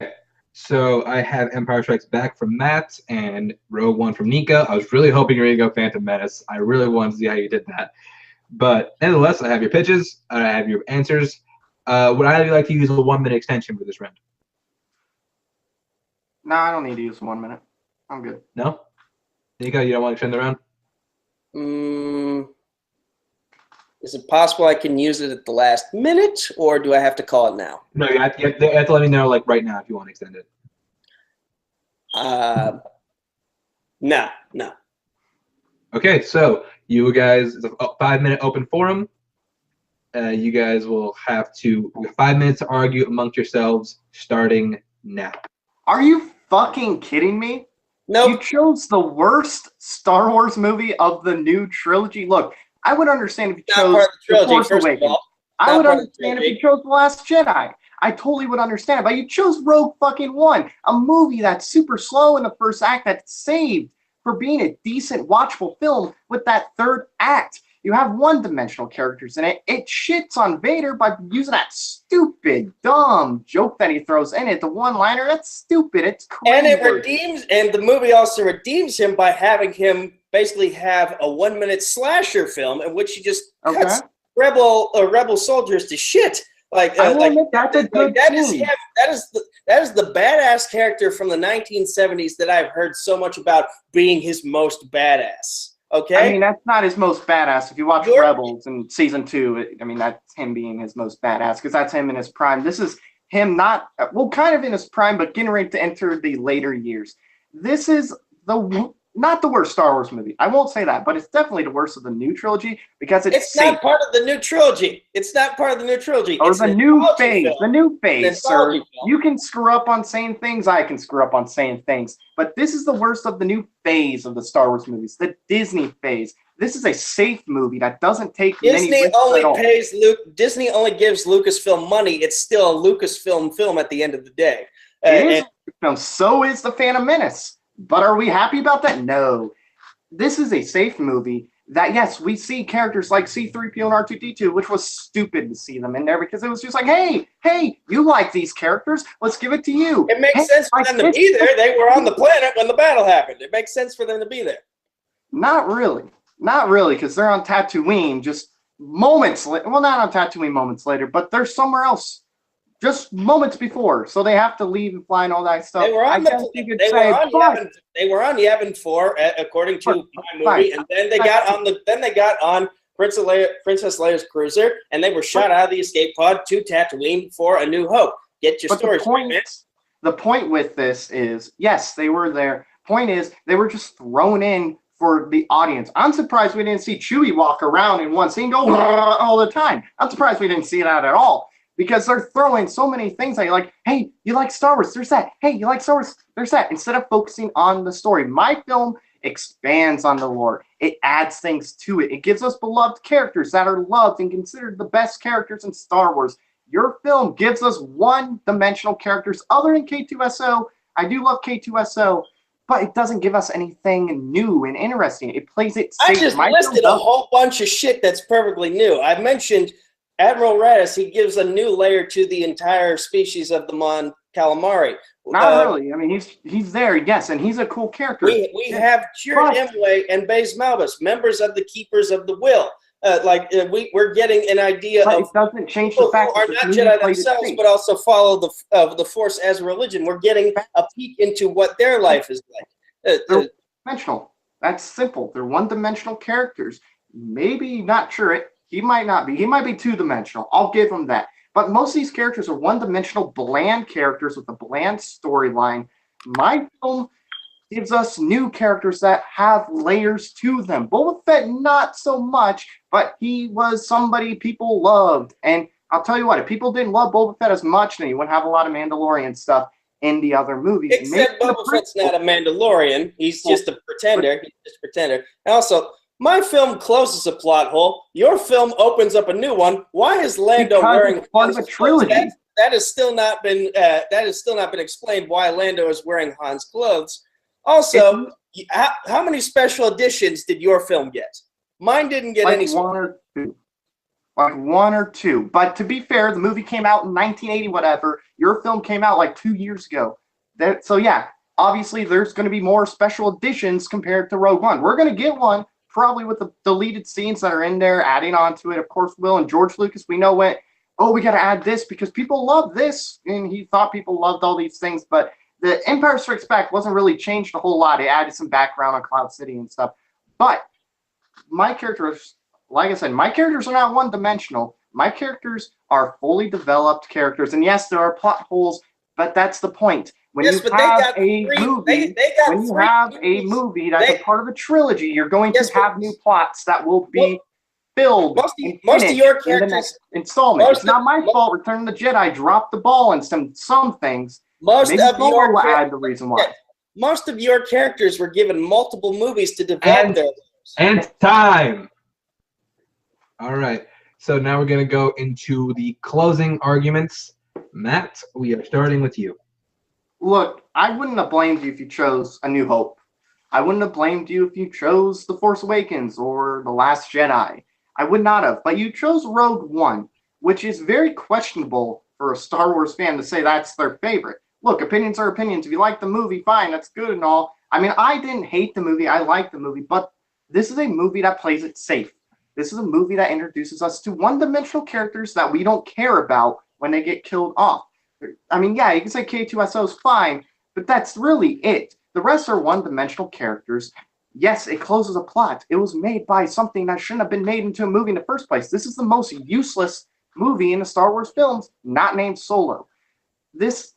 So I have Empire Strikes Back from Matt and Rogue One from Nico. I was really hoping you were going to go Phantom Menace. I really wanted to see how you did that. But nevertheless, I have your pitches. I have your answers. Would either of you like to use a 1-minute extension for this round? No, I don't need to use 1 minute. I'm good. No? Nico, you don't want to extend the round? Is it possible I can use it at the last minute, or do I have to call it now? No, you have to let me know like right now if you want to extend it. No. Okay, so you guys, it's a 5-minute open forum. You guys will have 5 minutes to argue amongst yourselves starting now. Are you fucking kidding me? Nope. You chose the worst Star Wars movie of the new trilogy. Look, I would understand if you chose The Force Awakens. I would understand if you chose The Last Jedi. I totally would understand it. But you chose Rogue fucking One, a movie that's super slow in the first act that's saved for being a decent, watchable film with that third act. you have one-dimensional characters in it. It shits on Vader by using that stupid, dumb joke that he throws in it. The one-liner, that's stupid. It's crazy. And it redeems, and the movie also redeems him by having him basically have a 1-minute slasher film in which he just cuts rebel soldiers to shit. Like, I will admit that's a good that is scene. him. That is the badass character from the 1970s that I've heard so much about being his most badass. Okay, I mean, that's not his most badass. If you watch Rebels in season 2, I mean, that's him being his most badass because that's him in his prime. This is him not, well, kind of in his prime, but getting ready to enter the later years. This is not the worst Star Wars movie. I won't say that, but it's definitely the worst of the new trilogy because it's not part of the new trilogy. It's not part of the new trilogy. Or it's the new phase. The new phase, sir. Film. You can screw up on saying things. I can screw up on saying things. But this is the worst of the new phase of the Star Wars movies, the Disney phase. This is a safe movie that doesn't take many risks at all. Disney only gives Lucasfilm money. It's still a Lucasfilm film at the end of the day. It is. So is The Phantom Menace. But are we happy about that? No. This is a safe movie that, yes, we see characters like C-3PO and R2-D2, which was stupid to see them in there because it was just like, hey, you like these characters. Let's give it to you. It makes sense for them to be there. They were on the planet when the battle happened. It makes sense for them to be there. Not really. Not really, because they're on Tatooine just moments later. Well, not on Tatooine moments later, but they're somewhere else just moments before. So they have to leave and fly and all that stuff. They were on the Yavin 4, according to my movie, and then they got on Princess Leia's cruiser, and they were shot out of the escape pod to Tatooine for A New Hope. Get your story straight, man. The point with this is, yes, they were there. Point is, they were just thrown in for the audience. I'm surprised we didn't see Chewie walk around in one scene go all the time. I'm surprised we didn't see that at all. Because they're throwing so many things at you, like, hey, you like Star Wars, there's that. Hey, you like Star Wars, there's that. Instead of focusing on the story. My film expands on the lore. It adds things to it. It gives us beloved characters that are loved and considered the best characters in Star Wars. Your film gives us one-dimensional characters other than K2SO. I do love K2SO, but it doesn't give us anything new and interesting. It plays it safe. I just listed a whole bunch of shit that's perfectly new. I mentioned Admiral Raddus. He gives a new layer to the entire species of the Mon Calamari. Not really. I mean, he's there, yes, and he's a cool character. We have Chirrut Imwe and Baze Malbus, members of the Keepers of the Will. We're getting an idea but of it doesn't change the fact who are not Jedi themselves, but also follow the Force as a religion. We're getting a peek into what their life is like. They're one-dimensional. That's simple. They're one-dimensional characters. Maybe not Chirrut. He might not be. He might be two-dimensional. I'll give him that. But most of these characters are one-dimensional, bland characters with a bland storyline. My film gives us new characters that have layers to them. Boba Fett, not so much, but he was somebody people loved. And I'll tell you what, if people didn't love Boba Fett as much, then you wouldn't have a lot of Mandalorian stuff in the other movies. Except Boba Fett's not a Mandalorian. He's just a pretender. He's just a pretender. And also, my film closes a plot hole. Your film opens up a new one. Why is Lando wearing part of a trilogy? That has still not been explained. Why Lando is wearing Han's clothes. Also, how many special editions did your film get? Mine didn't get any. One or two. But to be fair, the movie came out in 1980, whatever. Your film came out like 2 years ago. So yeah, obviously there's going to be more special editions compared to Rogue One. We're going to get one. Probably with the deleted scenes that are in there, adding on to it, of course, Will and George Lucas, we know went, oh, we got to add this because people love this. And he thought people loved all these things. But the Empire Strikes Back wasn't really changed a whole lot. It added some background on Cloud City and stuff. But my characters, like I said, my characters are not one-dimensional. My characters are fully developed characters. And yes, there are plot holes, but that's the point. When you have a movie that's a part of a trilogy, you're going to have new plots that will be filled. Most of your characters in the next installment. It's not my fault. Return of the Jedi dropped the ball in some things. Most of your will add the reason why. Most of your characters were given multiple movies to develop their lives. And time. All right. So now we're going to go into the closing arguments. Matt, we are starting with you. Look, I wouldn't have blamed you if you chose A New Hope. I wouldn't have blamed you if you chose The Force Awakens or The Last Jedi. I would not have. But you chose Rogue One, which is very questionable for a Star Wars fan to say that's their favorite. Look, opinions are opinions. If you like the movie, fine, that's good and all. I mean, I didn't hate the movie. I liked the movie, but this is a movie that plays it safe. This is a movie that introduces us to one-dimensional characters that we don't care about when they get killed off. I mean, yeah, you can say K2SO is fine, but that's really it. The rest are one-dimensional characters. Yes, it closes a plot. It was made by something that shouldn't have been made into a movie in the first place. This is the most useless movie in the Star Wars films, not named Solo.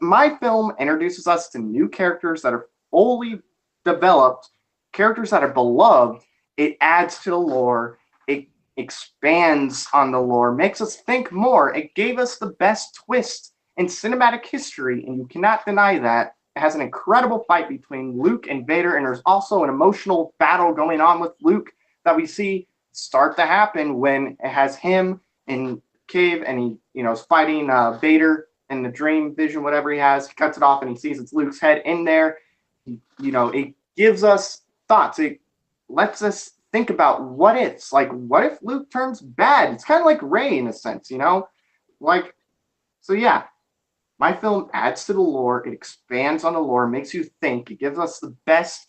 My film introduces us to new characters that are fully developed, characters that are beloved. It adds to the lore. It expands on the lore, makes us think more. It gave us the best twist in cinematic history, and you cannot deny that. It has an incredible fight between Luke and Vader, and there's also an emotional battle going on with Luke that we see start to happen when it has him in cave and he, is fighting Vader in the dream vision, whatever he has. He cuts it off and he sees it's Luke's head in there. It gives us thoughts. It lets us think about what ifs. Like, what if Luke turns bad? It's kind of like Rey in a sense, So yeah, my film adds to the lore. It expands on the lore, makes you think. It gives us the best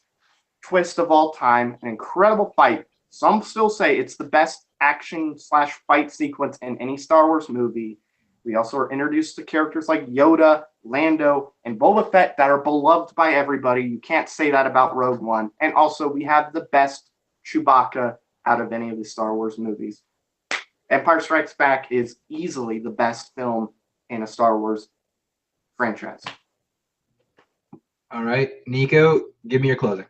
twist of all time, an incredible fight. Some still say it's the best action/fight sequence in any Star Wars movie. We also are introduced to characters like Yoda, Lando, and Boba Fett that are beloved by everybody. You can't say that about Rogue One. And also, we have the best Chewbacca out of any of the Star Wars movies. Empire Strikes Back is easily the best film in a Star Wars franchise. All right, Nico, give me your closing.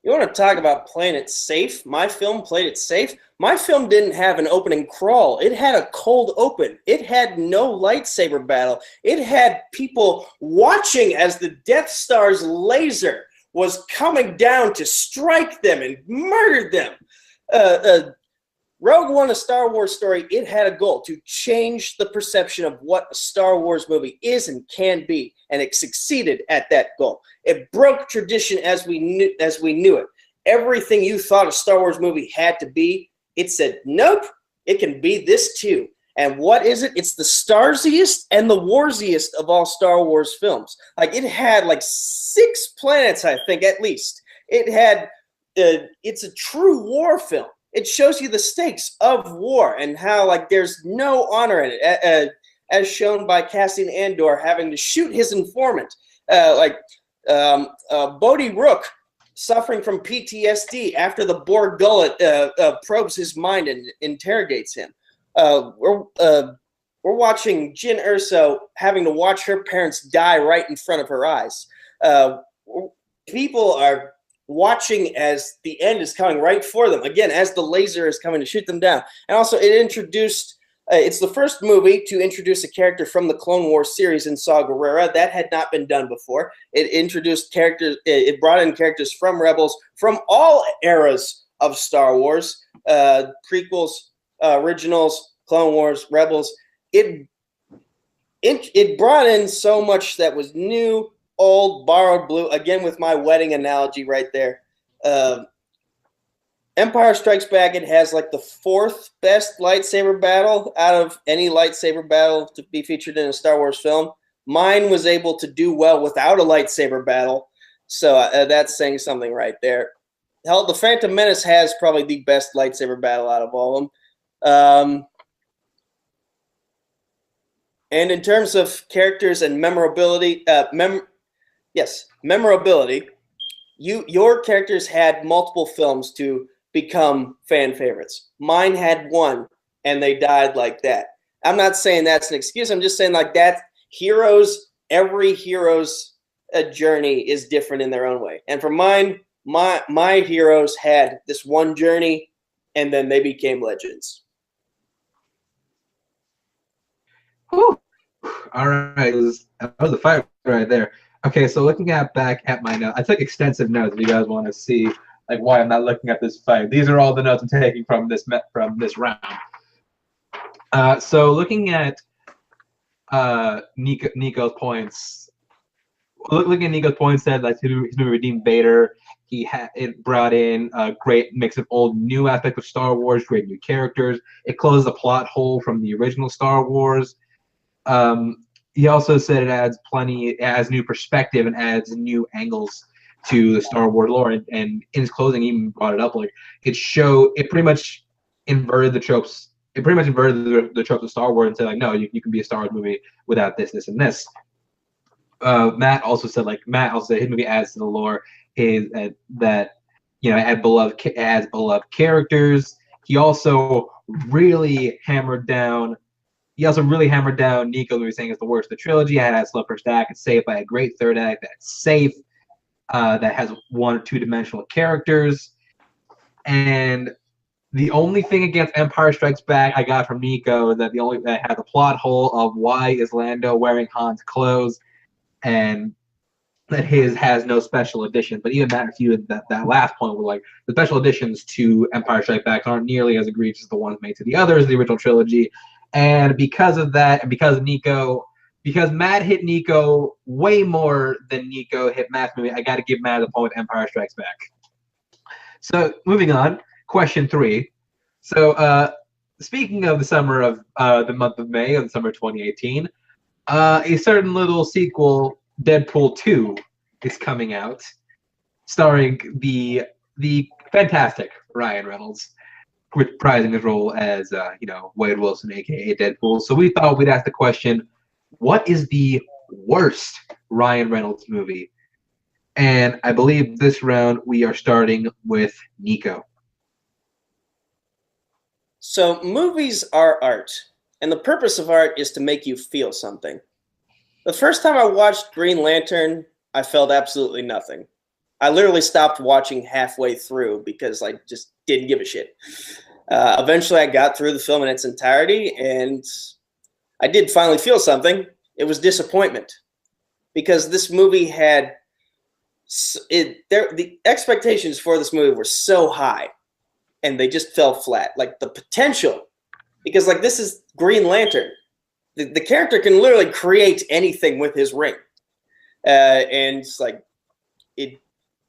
You want to talk about playing it safe? My film played it safe. My film didn't have an opening crawl. It had a cold open. It had no lightsaber battle. It had people watching as the Death Star's laser was coming down to strike them and murder them. Rogue One, a Star Wars story, it had a goal to change the perception of what a Star Wars movie is and can be, and it succeeded at that goal. It broke tradition as we knew it. Everything you thought a Star Wars movie had to be, it said, nope, it can be this too. And what is it? It's the Starsiest and the Warsiest of all Star Wars films. Like, it had like 6 planets, I think, at least. It had, it's a true war film. It shows you the stakes of war and how, like, there's no honor in it, as shown by Cassian Andor having to shoot his informant. Bodhi Rook suffering from PTSD after the Borg Gullet probes his mind and interrogates him. We're watching Jyn Erso having to watch her parents die right in front of her eyes. People are watching as the end is coming right for them, again, as the laser is coming to shoot them down. And also, it introduced, it's the first movie to introduce a character from the Clone Wars series in Saw Gerrera. That had not been done before. It introduced characters, it brought in characters from Rebels, from all eras of Star Wars, prequels, originals, Clone Wars, Rebels. It brought in so much that was new, old, borrowed, blue, again with my wedding analogy right there. Empire Strikes Back, it has like the 4th best lightsaber battle out of any lightsaber battle to be featured in a Star Wars film. Mine was able to do well without a lightsaber battle, so that's saying something right there. Hell, The Phantom Menace has probably the best lightsaber battle out of all of them. And in terms of characters and memorability, memorability. Your characters had multiple films to become fan favorites. Mine had one, and they died like that. I'm not saying that's an excuse. I'm just saying like that. Every hero's journey is different in their own way. And for mine, my heroes had this one journey, and then they became legends. Whew. All right, that was a fight right there. Okay, so looking back at my notes, I took extensive notes. If you guys want to see like why I'm not looking at this fight, these are all the notes I'm taking from this round. So looking at Nico's points, looking at Nico's point, said that he's been redeemed Vader. It brought in a great mix of old new aspects of Star Wars, great new characters. It closed the plot hole from the original Star Wars. He also said it adds new perspective and adds new angles to the Star Wars lore. And in his closing, he even brought it up like it pretty much inverted the tropes. It pretty much inverted the tropes of Star Wars and said like, no, you can be a Star Wars movie without this, this, and this. Matt also said his movie adds to the lore it adds beloved characters. He also really hammered down Nico, who was saying is the worst of the trilogy. It has love first act. It's safe by a great third act that's safe, that has 1 or 2 dimensional characters. And the only thing against Empire Strikes Back I got from Nico is that that has a plot hole of why is Lando wearing Han's clothes, and that his has no special edition. But even Matt refuted that last point with like the special editions to Empire Strikes Back aren't nearly as egregious as the ones made to the others, the original trilogy. And because of that, and because Matt hit Nico way more than Nico hit Matt's movie, I got to give Matt the point with Empire Strikes Back. So moving on, question 3. So speaking of the month of May of the summer 2018, a certain little sequel, Deadpool 2, is coming out, starring the fantastic Ryan Reynolds, reprising his role as Wade Wilson, aka Deadpool. So we thought we'd ask the question, what is the worst Ryan Reynolds movie? And I believe this round we are starting with Nico. So movies are art, and the purpose of art is to make you feel something. The first time I watched Green Lantern, I felt absolutely nothing. I literally stopped watching halfway through because I just didn't give a shit. Eventually, I got through the film in its entirety, and I did finally feel something. It was disappointment, because this movie had the expectations for this movie were so high, and they just fell flat. Like the potential, because like this is Green Lantern. The character can literally create anything with his ring, and it's like it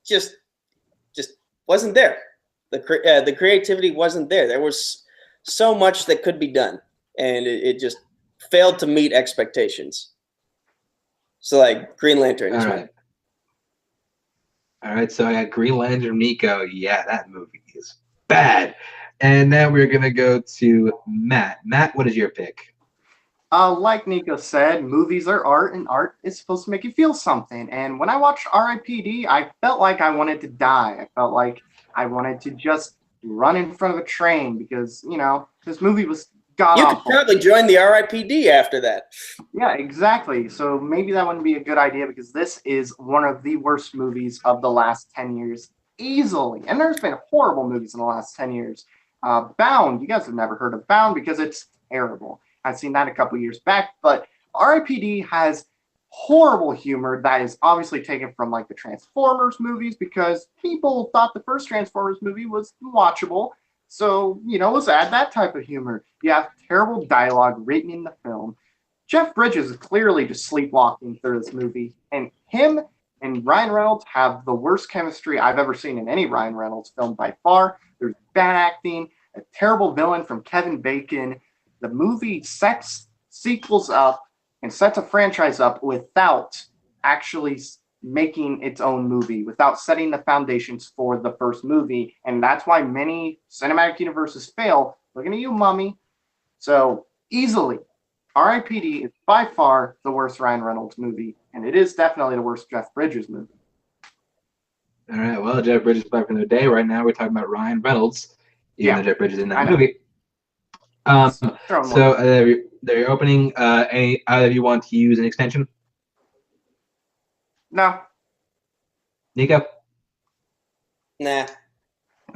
just wasn't there. The creativity wasn't there. There was so much that could be done, and it just failed to meet expectations. So like Green Lantern. All right. So I got Green Lantern, Nico. Yeah, that movie is bad. And now we're gonna go to Matt. Matt, what is your pick? Like Nico said, movies are art, and art is supposed to make you feel something. And when I watched R.I.P.D., I felt like I wanted to die. I felt like I wanted to just run in front of a train because, this movie was god-awful. You could probably join the R.I.P.D. after that. Yeah, exactly. So maybe that wouldn't be a good idea because this is one of the worst movies of the last 10 years, easily. And there's been horrible movies in the last 10 years. Bound, you guys have never heard of Bound because it's terrible. I've seen that a couple years back, but R.I.P.D. has horrible humor that is obviously taken from like the Transformers movies because people thought the first Transformers movie was watchable. So, let's add that type of humor. You have terrible dialogue written in the film. Jeff Bridges is clearly just sleepwalking through this movie, and him and Ryan Reynolds have the worst chemistry I've ever seen in any Ryan Reynolds film by far. There's bad acting, a terrible villain from Kevin Bacon. The movie sets sequels up and sets a franchise up without actually making its own movie, without setting the foundations for the first movie. And that's why many cinematic universes fail. Looking at you, Mummy. So easily, R.I.P.D. is by far the worst Ryan Reynolds movie, and it is definitely the worst Jeff Bridges movie. All right, well, Jeff Bridges back in the day. Right now, we're talking about Ryan Reynolds, even though Jeff Bridges in that movie. So they're opening. Either of you want to use an extension? No. Nico? Nah.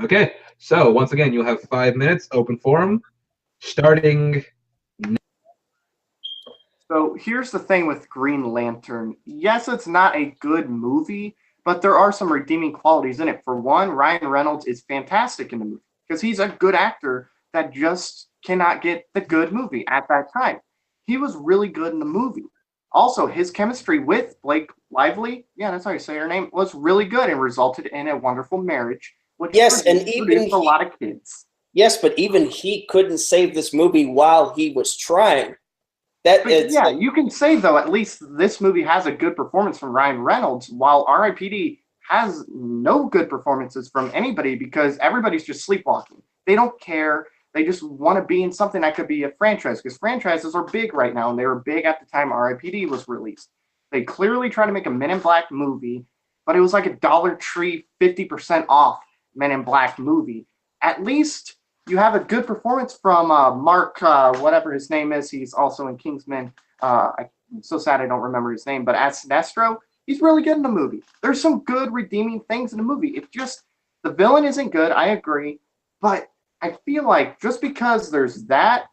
Okay. So once again, you'll have 5 minutes, open forum, starting. So here's the thing with Green Lantern. Yes, it's not a good movie, but there are some redeeming qualities in it. For one, Ryan Reynolds is fantastic in the movie because he's a good actor that just cannot get the good movie at that time. He was really good in the movie. Also, his chemistry with Blake Lively, yeah, that's how you say her name, was really good and resulted in a wonderful marriage, which Yes, and produced a lot of kids. Yes, but even he couldn't save this movie while he was trying. You can say though, at least this movie has a good performance from Ryan Reynolds, while R.I.P.D. has no good performances from anybody because everybody's just sleepwalking. They don't care. They just want to be in something that could be a franchise because franchises are big right now, and they were big at the time R.I.P.D. was released. They clearly tried to make a Men in Black movie, but it was like a Dollar Tree 50% off Men in Black movie. At least you have a good performance from Mark, whatever his name is. He's also in Kingsman. I'm so sad I don't remember his name, but as Sinestro, he's really good in the movie. There's some good redeeming things in the movie. It's just the villain isn't good. I agree, but I feel like just because there's that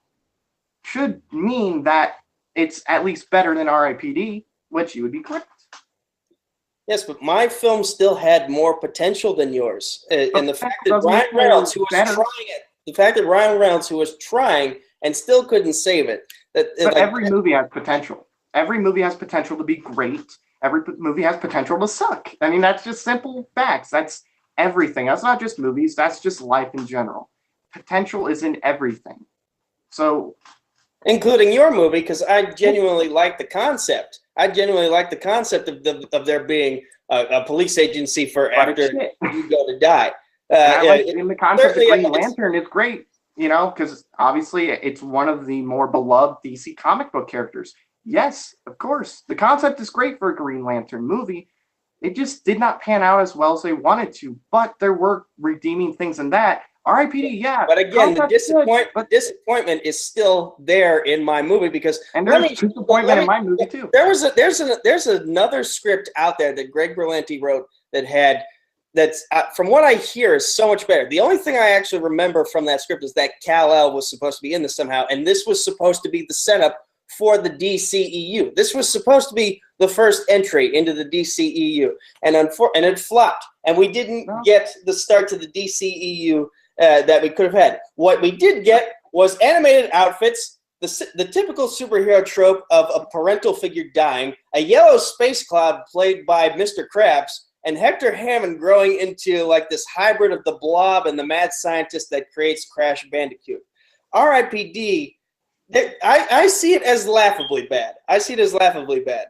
should mean that it's at least better than R.I.P.D., which you would be correct. Yes, but my film still had more potential than yours, and the fact that Ryan Reynolds, who was trying and still couldn't save it. Every movie has potential. Every movie has potential to be great. Every movie has potential to suck. I mean, that's just simple facts. That's everything. That's not just movies. That's just life in general. Potential is in everything. So, including your movie, because I genuinely like the concept. I genuinely like the concept of there being a police agency for after you go to die. And the concept of Green Lantern is great, you know, because obviously it's one of the more beloved DC comic book characters. Yes, of course. The concept is great for a Green Lantern movie. It just did not pan out as well as they wanted to, but there were redeeming things in that. R.I.P.D. Yeah. But again, the disappointment is still there in my movie because there's disappointment in my movie too. There's another script out there that Greg Berlanti wrote that's from what I hear is so much better. The only thing I actually remember from that script is that Kal-El was supposed to be in this somehow, and this was supposed to be the setup for the DCEU. This was supposed to be the first entry into the DCEU, and it flopped, and we didn't get the start to the DCEU that we could have had. What we did get was animated outfits, the typical superhero trope of a parental figure dying, a yellow space cloud played by Mr. Krabs, and Hector Hammond growing into like this hybrid of the Blob and the mad scientist that creates Crash Bandicoot. R.I.P.D. I see it as laughably bad.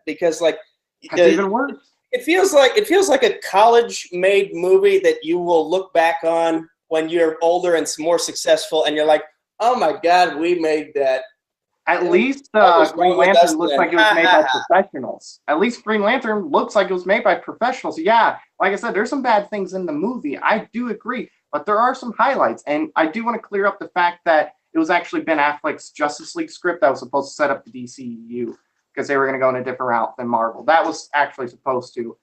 Because like it's even worse. It feels like a college-made movie that you will look back on when you're older and more successful, and you're like, "Oh my God, we made that." At least Green Lantern looks like it was made by professionals. At least Green Lantern looks like it was made by professionals. Yeah, like I said, there's some bad things in the movie. I do agree, but there are some highlights, and I do want to clear up the fact that it was actually Ben Affleck's Justice League script that was supposed to set up the DCEU because they were going to go in a different route than Marvel. That was actually supposed to.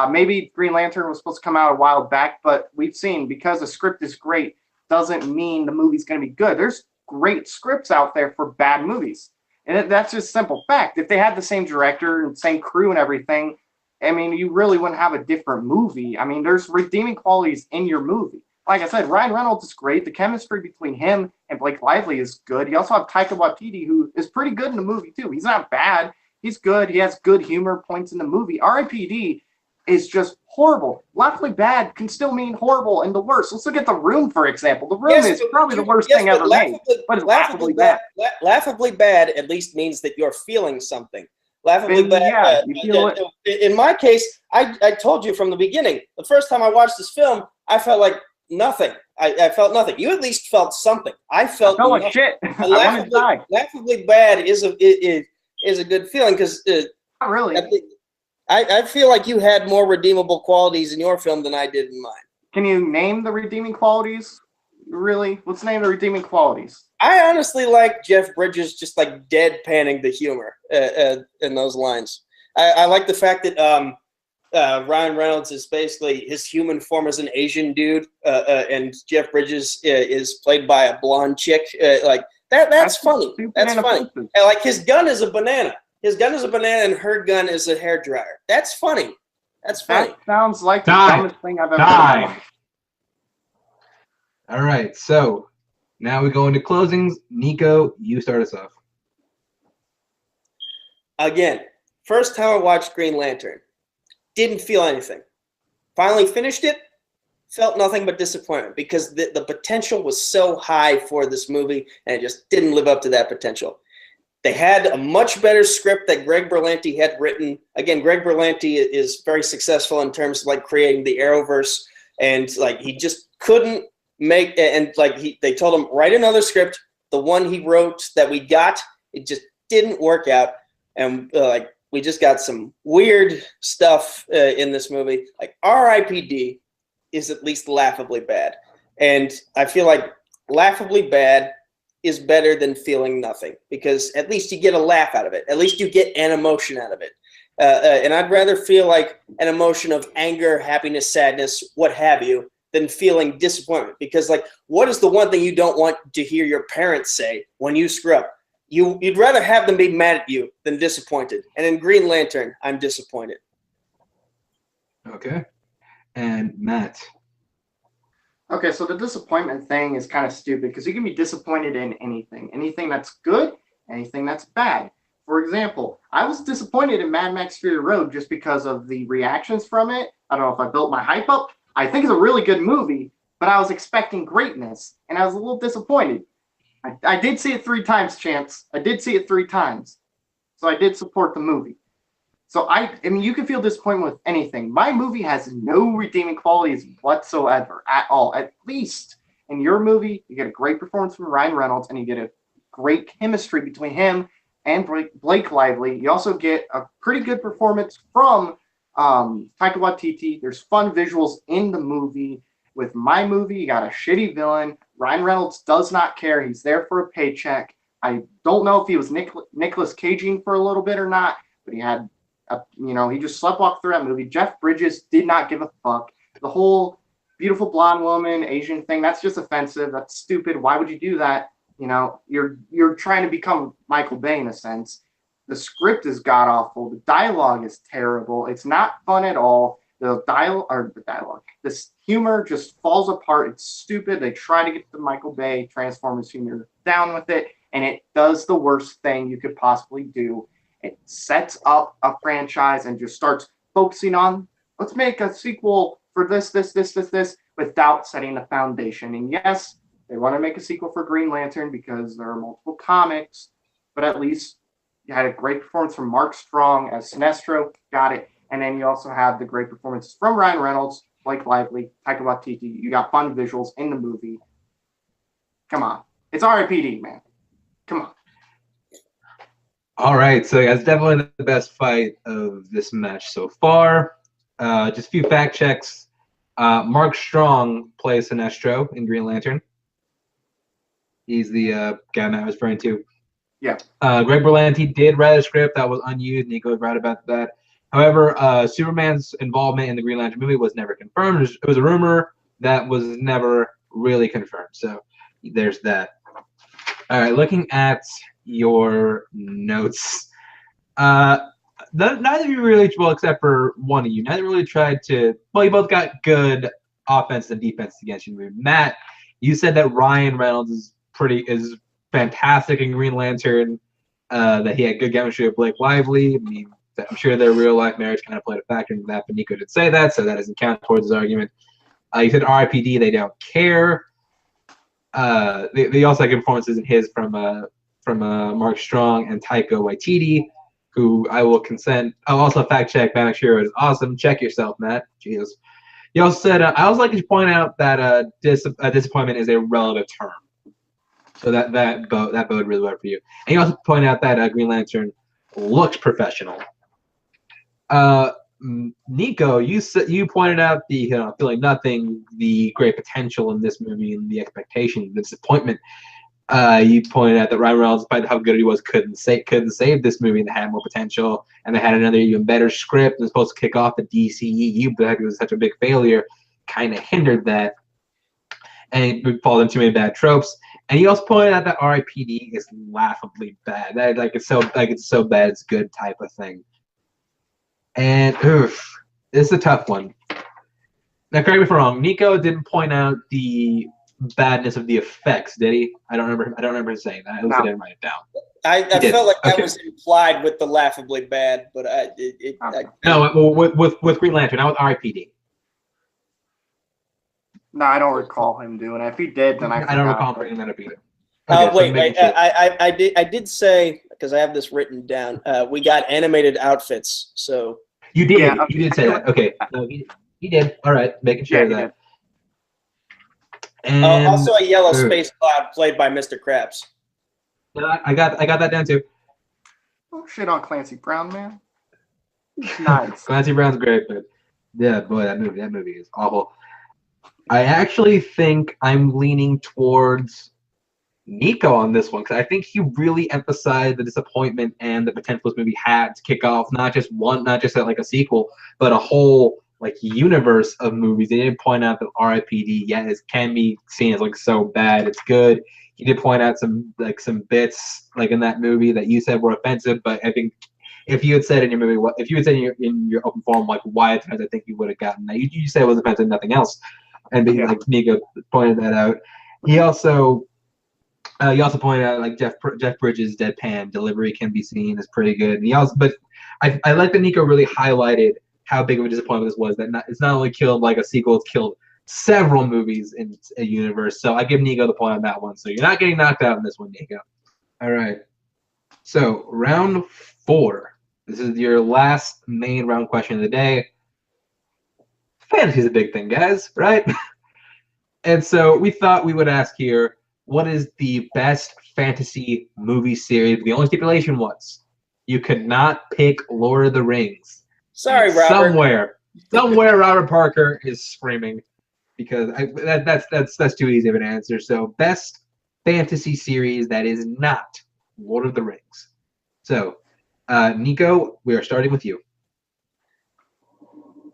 Maybe Green Lantern was supposed to come out a while back, but we've seen because the script is great doesn't mean the movie's going to be good. There's great scripts out there for bad movies. And that's just simple fact. If they had the same director and same crew and everything, I mean, you really wouldn't have a different movie. I mean, there's redeeming qualities in your movie. Like I said, Ryan Reynolds is great. The chemistry between him and Blake Lively is good. You also have Taika Waititi, who is pretty good in the movie, too. He's not bad. He's good. He has good humor points in the movie. R.I.P.D. is just horrible. Laughably bad can still mean horrible and the worst. Let's look at The Room, for example. The Room is probably the worst thing ever made, but it's laughably bad. Laughably bad at least means that you're feeling something. Laughably bad. In my case, I told you from the beginning, the first time I watched this film, I felt like nothing. I felt nothing. You at least felt something. I felt like shit. I wanted to die. Laughably bad is a good feeling because not really. I feel like you had more redeemable qualities in your film than I did in mine. Can you name the redeeming qualities? Really? Let's name the redeeming qualities. I honestly like Jeff Bridges just like deadpanning the humor in those lines. I like the fact that Ryan Reynolds is basically his human form as an Asian dude, and Jeff Bridges is played by a blonde chick. Like that's funny. That's funny. And like his gun is a banana. His gun is a banana and her gun is a hairdryer. That's funny. That's funny. That sounds like the dumbest thing I've ever heard. All right, so now we go into closings. Nico, you start us off. Again, First time I watched Green Lantern, didn't feel anything. Finally finished it, felt nothing but disappointment because the potential was so high for this movie, and it just didn't live up to that potential. They had a much better script that Greg Berlanti had written. Again, Greg Berlanti is very successful in terms of like creating the Arrowverse, and like he just couldn't make, and like they told him, write another script. The one he wrote that we got, it just didn't work out, and like we just got some weird stuff in this movie. Like R.I.P.D. is at least laughably bad, and I feel like laughably bad is better than feeling nothing, because at least you get a laugh out of it. At least you get an emotion out of it. And I'd rather feel like an emotion of anger, happiness, sadness, what have you, than feeling disappointment. Because like, what is the one thing you don't want to hear your parents say when you screw up? You'd rather have them be mad at you than disappointed. And in Green Lantern, I'm disappointed. Okay. And Matt. Okay, so the disappointment thing is kind of stupid because you can be disappointed in anything that's good, anything that's bad. For example, I was disappointed in Mad Max Fury Road just because of the reactions from it. I don't know if I built my hype up. I think it's a really good movie, but I was expecting greatness, and I was a little disappointed. I did see it 3 times, Chance. I did see it 3 times, so I did support the movie. So I mean, you can feel disappointment with anything. My movie has no redeeming qualities whatsoever at all. At least in your movie, you get a great performance from Ryan Reynolds, and you get a great chemistry between him and Blake Lively. You also get a pretty good performance from Taika Waititi. There's fun visuals in the movie. With my movie, you got a shitty villain. Ryan Reynolds does not care. He's there for a paycheck. I don't know if he was Nicolas Caging for a little bit or not, but he had he just sleptwalked through that movie. Jeff Bridges did not give a fuck. The whole beautiful blonde woman, Asian thing, that's just offensive. That's stupid. Why would you do that? You're trying to become Michael Bay in a sense. The script is god awful. The dialogue is terrible. It's not fun at all. The dialogue, this humor just falls apart. It's stupid. They try to get the Michael Bay Transformers humor down with it, and it does the worst thing you could possibly do. It sets up a franchise and just starts focusing on, let's make a sequel for this, without setting the foundation. And yes, they want to make a sequel for Green Lantern because there are multiple comics, but at least you had a great performance from Mark Strong as Sinestro, got it. And then you also have the great performances from Ryan Reynolds, Blake Lively, Taika Waititi. You got fun visuals in the movie. Come on. It's R.I.P.D., man. Come on. All right, so that's definitely the best fight of this match so far. Just a few fact checks. Mark Strong plays Sinestro in Green Lantern. He's the guy I was referring to. Yeah. Greg Berlanti did write a script that was unused. Nico was right about that. However, Superman's involvement in the Green Lantern movie was never confirmed. It was a rumor that was never really confirmed. So there's that. All right, looking at your notes. Neither of you really, well, except for one of you, neither really tried to, well, you both got good offense and defense against you. Matt, you said that Ryan Reynolds is fantastic in Green Lantern, that he had good chemistry with Blake Lively. I mean, I'm sure their real life marriage kind of played a factor in that, but Nico did say that, so that doesn't count towards his argument. You said R.I.P.D. they don't care. They also had good performances in his from Mark Strong and Taika Waititi, who I will consent. I'll also fact check. Mad Max Fury Road is awesome. Check yourself, Matt. Jesus. You also said I also like to point out that disappointment is a relative term. So that bode really well for you. And you also point out that Green Lantern looks professional. Nico, you pointed out the feeling nothing, the great potential in this movie, and the expectation, the disappointment. You pointed out that Ryan Reynolds, despite how good he was, couldn't save this movie, and they had more potential, and they had another even better script. It was supposed to kick off the DCEU, but it was such a big failure, kind of hindered that, and it followed into too many bad tropes. And you also pointed out that R.I.P.D. is laughably bad. That it's so bad it's good type of thing. And this is a tough one. Now, correct me if I'm wrong. Nico didn't point out the badness of the effects, did he? I don't remember him saying that. At least I didn't write it down. I did. felt like that Okay. was implied with the laughably bad, but No, with Green Lantern, not with R.I.P.D. No, I don't recall him doing it. If he did, then I I don't forgot. recall bringing that up either. Okay, so wait. making sure. I did say, because I have this written down. We got animated outfits, so You did. Yeah, You did say that. Okay. No, he did. All right, making sure Yeah, of he that. did. And also a yellow space cloud played by Mr. Krabs. I got that down too. Oh, shit on Clancy Brown, man. Nice. Clancy Brown's great, but yeah, boy, that movie is awful. I actually think I'm leaning towards Nico on this one because I think he really emphasized the disappointment and the potential this movie had to kick off not just like a sequel, but a whole like universe of movies. They didn't point out that R.I.P.D. can be seen as like so bad it's good. He did point out some bits like in that movie that you said were offensive, but I think if you had said in your movie if you had said in your open forum like why it's offensive, I think you would have gotten that. You said it was offensive, nothing else, and like Nico pointed that out. He also pointed out like Jeff Bridges' deadpan delivery can be seen as pretty good. And but I like that Nico really highlighted how big of a disappointment this was. That it's not only killed like a sequel, it's killed several movies in a universe. So I give Nico the point on that one. So you're not getting knocked out in this one, Nico. All right. So round 4. This is your last main round question of the day. Fantasy's a big thing, guys, right? And so we thought we would ask here, what is the best fantasy movie series? The only stipulation was you could not pick Lord of the Rings. Sorry, Robert. Somewhere Robert Parker is screaming because that's too easy of an answer. So best fantasy series that is not Lord of the Rings. So Nico, we are starting with you.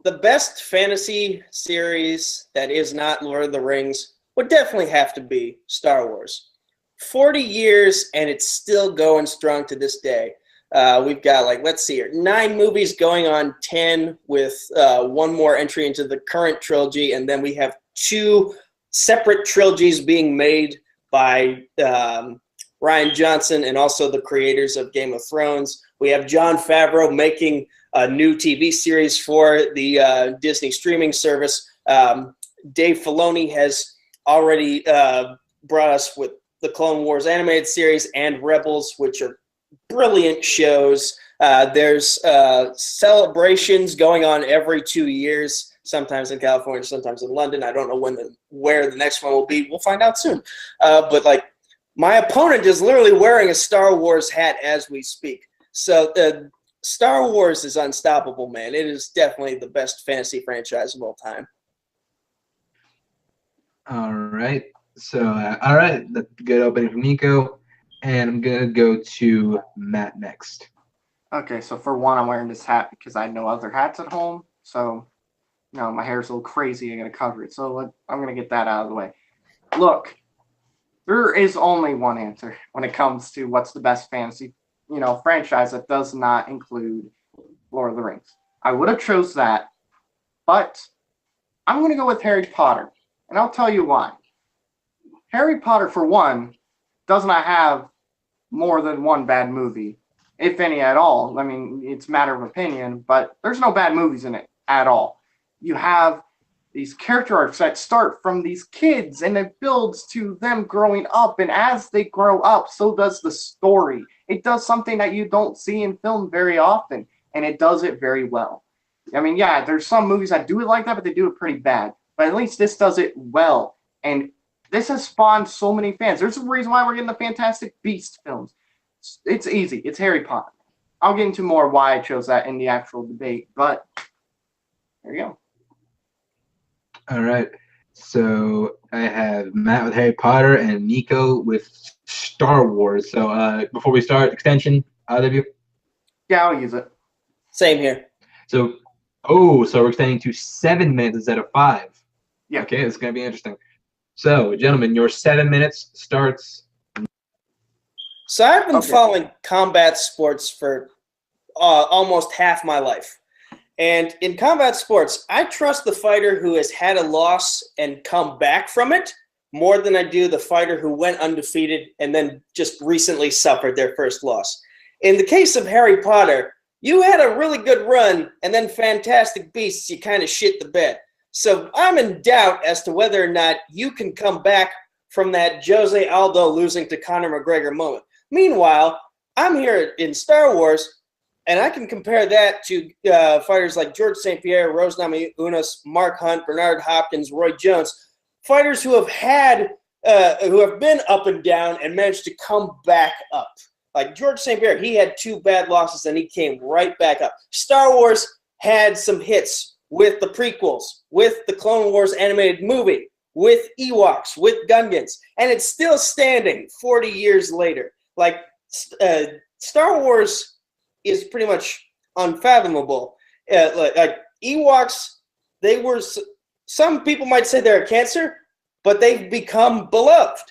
The best fantasy series that is not Lord of the Rings would definitely have to be Star Wars. 40 years and it's still going strong to this day. We've got let's see here, 9 movies going on 10 with one more entry into the current trilogy, and then we have 2 separate trilogies being made by Rian Johnson and also the creators of Game of Thrones. We have Jon Favreau making a new TV series for the Disney streaming service. Dave Filoni has already brought us with the Clone Wars animated series and Rebels, which are brilliant shows. There's celebrations going on every 2 years, sometimes in California, sometimes in London. I don't know where the next one will be. We'll find out soon. But my opponent is literally wearing a Star Wars hat as we speak. So Star Wars is unstoppable, man. It is definitely the best fantasy franchise of all time. All right. So, all right. That's a good opening from Nico. And I'm going to go to Matt next. Okay, so for one, I'm wearing this hat because I have no other hats at home. So, my hair's a little crazy. I'm going to cover it. So I'm going to get that out of the way. Look, there is only one answer when it comes to what's the best fantasy, franchise that does not include Lord of the Rings. I would have chose that, but I'm going to go with Harry Potter, and I'll tell you why. Harry Potter, for one, does not have more than one bad movie, if any at all. I mean, it's a matter of opinion, but there's no bad movies in it at all. You have these character arcs that start from these kids and it builds to them growing up, and as they grow up, so does the story. It does something that you don't see in film very often, and it does it very well. I mean, yeah, there's some movies that do it like that, but they do it pretty bad. But at least this does it well, and this has spawned so many fans. There's a reason why we're getting the Fantastic Beasts films. It's easy. It's Harry Potter. I'll get into more why I chose that in the actual debate, but there you go. All right. So I have Matt with Harry Potter and Nico with Star Wars. So before we start, extension, either of you? Yeah, I'll use it. Same here. So we're extending to 7 minutes instead of 5. Yeah. Okay, it's going to be interesting. So, gentlemen, your 7 minutes starts. So I've been following combat sports for almost half my life. And in combat sports, I trust the fighter who has had a loss and come back from it more than I do the fighter who went undefeated and then just recently suffered their first loss. In the case of Harry Potter, you had a really good run, and then Fantastic Beasts, you kind of shit the bed. So I'm in doubt as to whether or not you can come back from that Jose Aldo losing to Conor McGregor moment. Meanwhile, I'm here in Star Wars, and I can compare that to fighters like George St. Pierre, Rose Namajunas, Mark Hunt, Bernard Hopkins, Roy Jones, fighters who have been up and down and managed to come back up. Like George St. Pierre, he had 2 bad losses and he came right back up. Star Wars had some hits with the prequels, with the Clone Wars animated movie, with Ewoks, with Gungans, and it's still standing 40 years later. Like Star Wars is pretty much unfathomable. Like Ewoks, some people might say they're a cancer, but they've become beloved.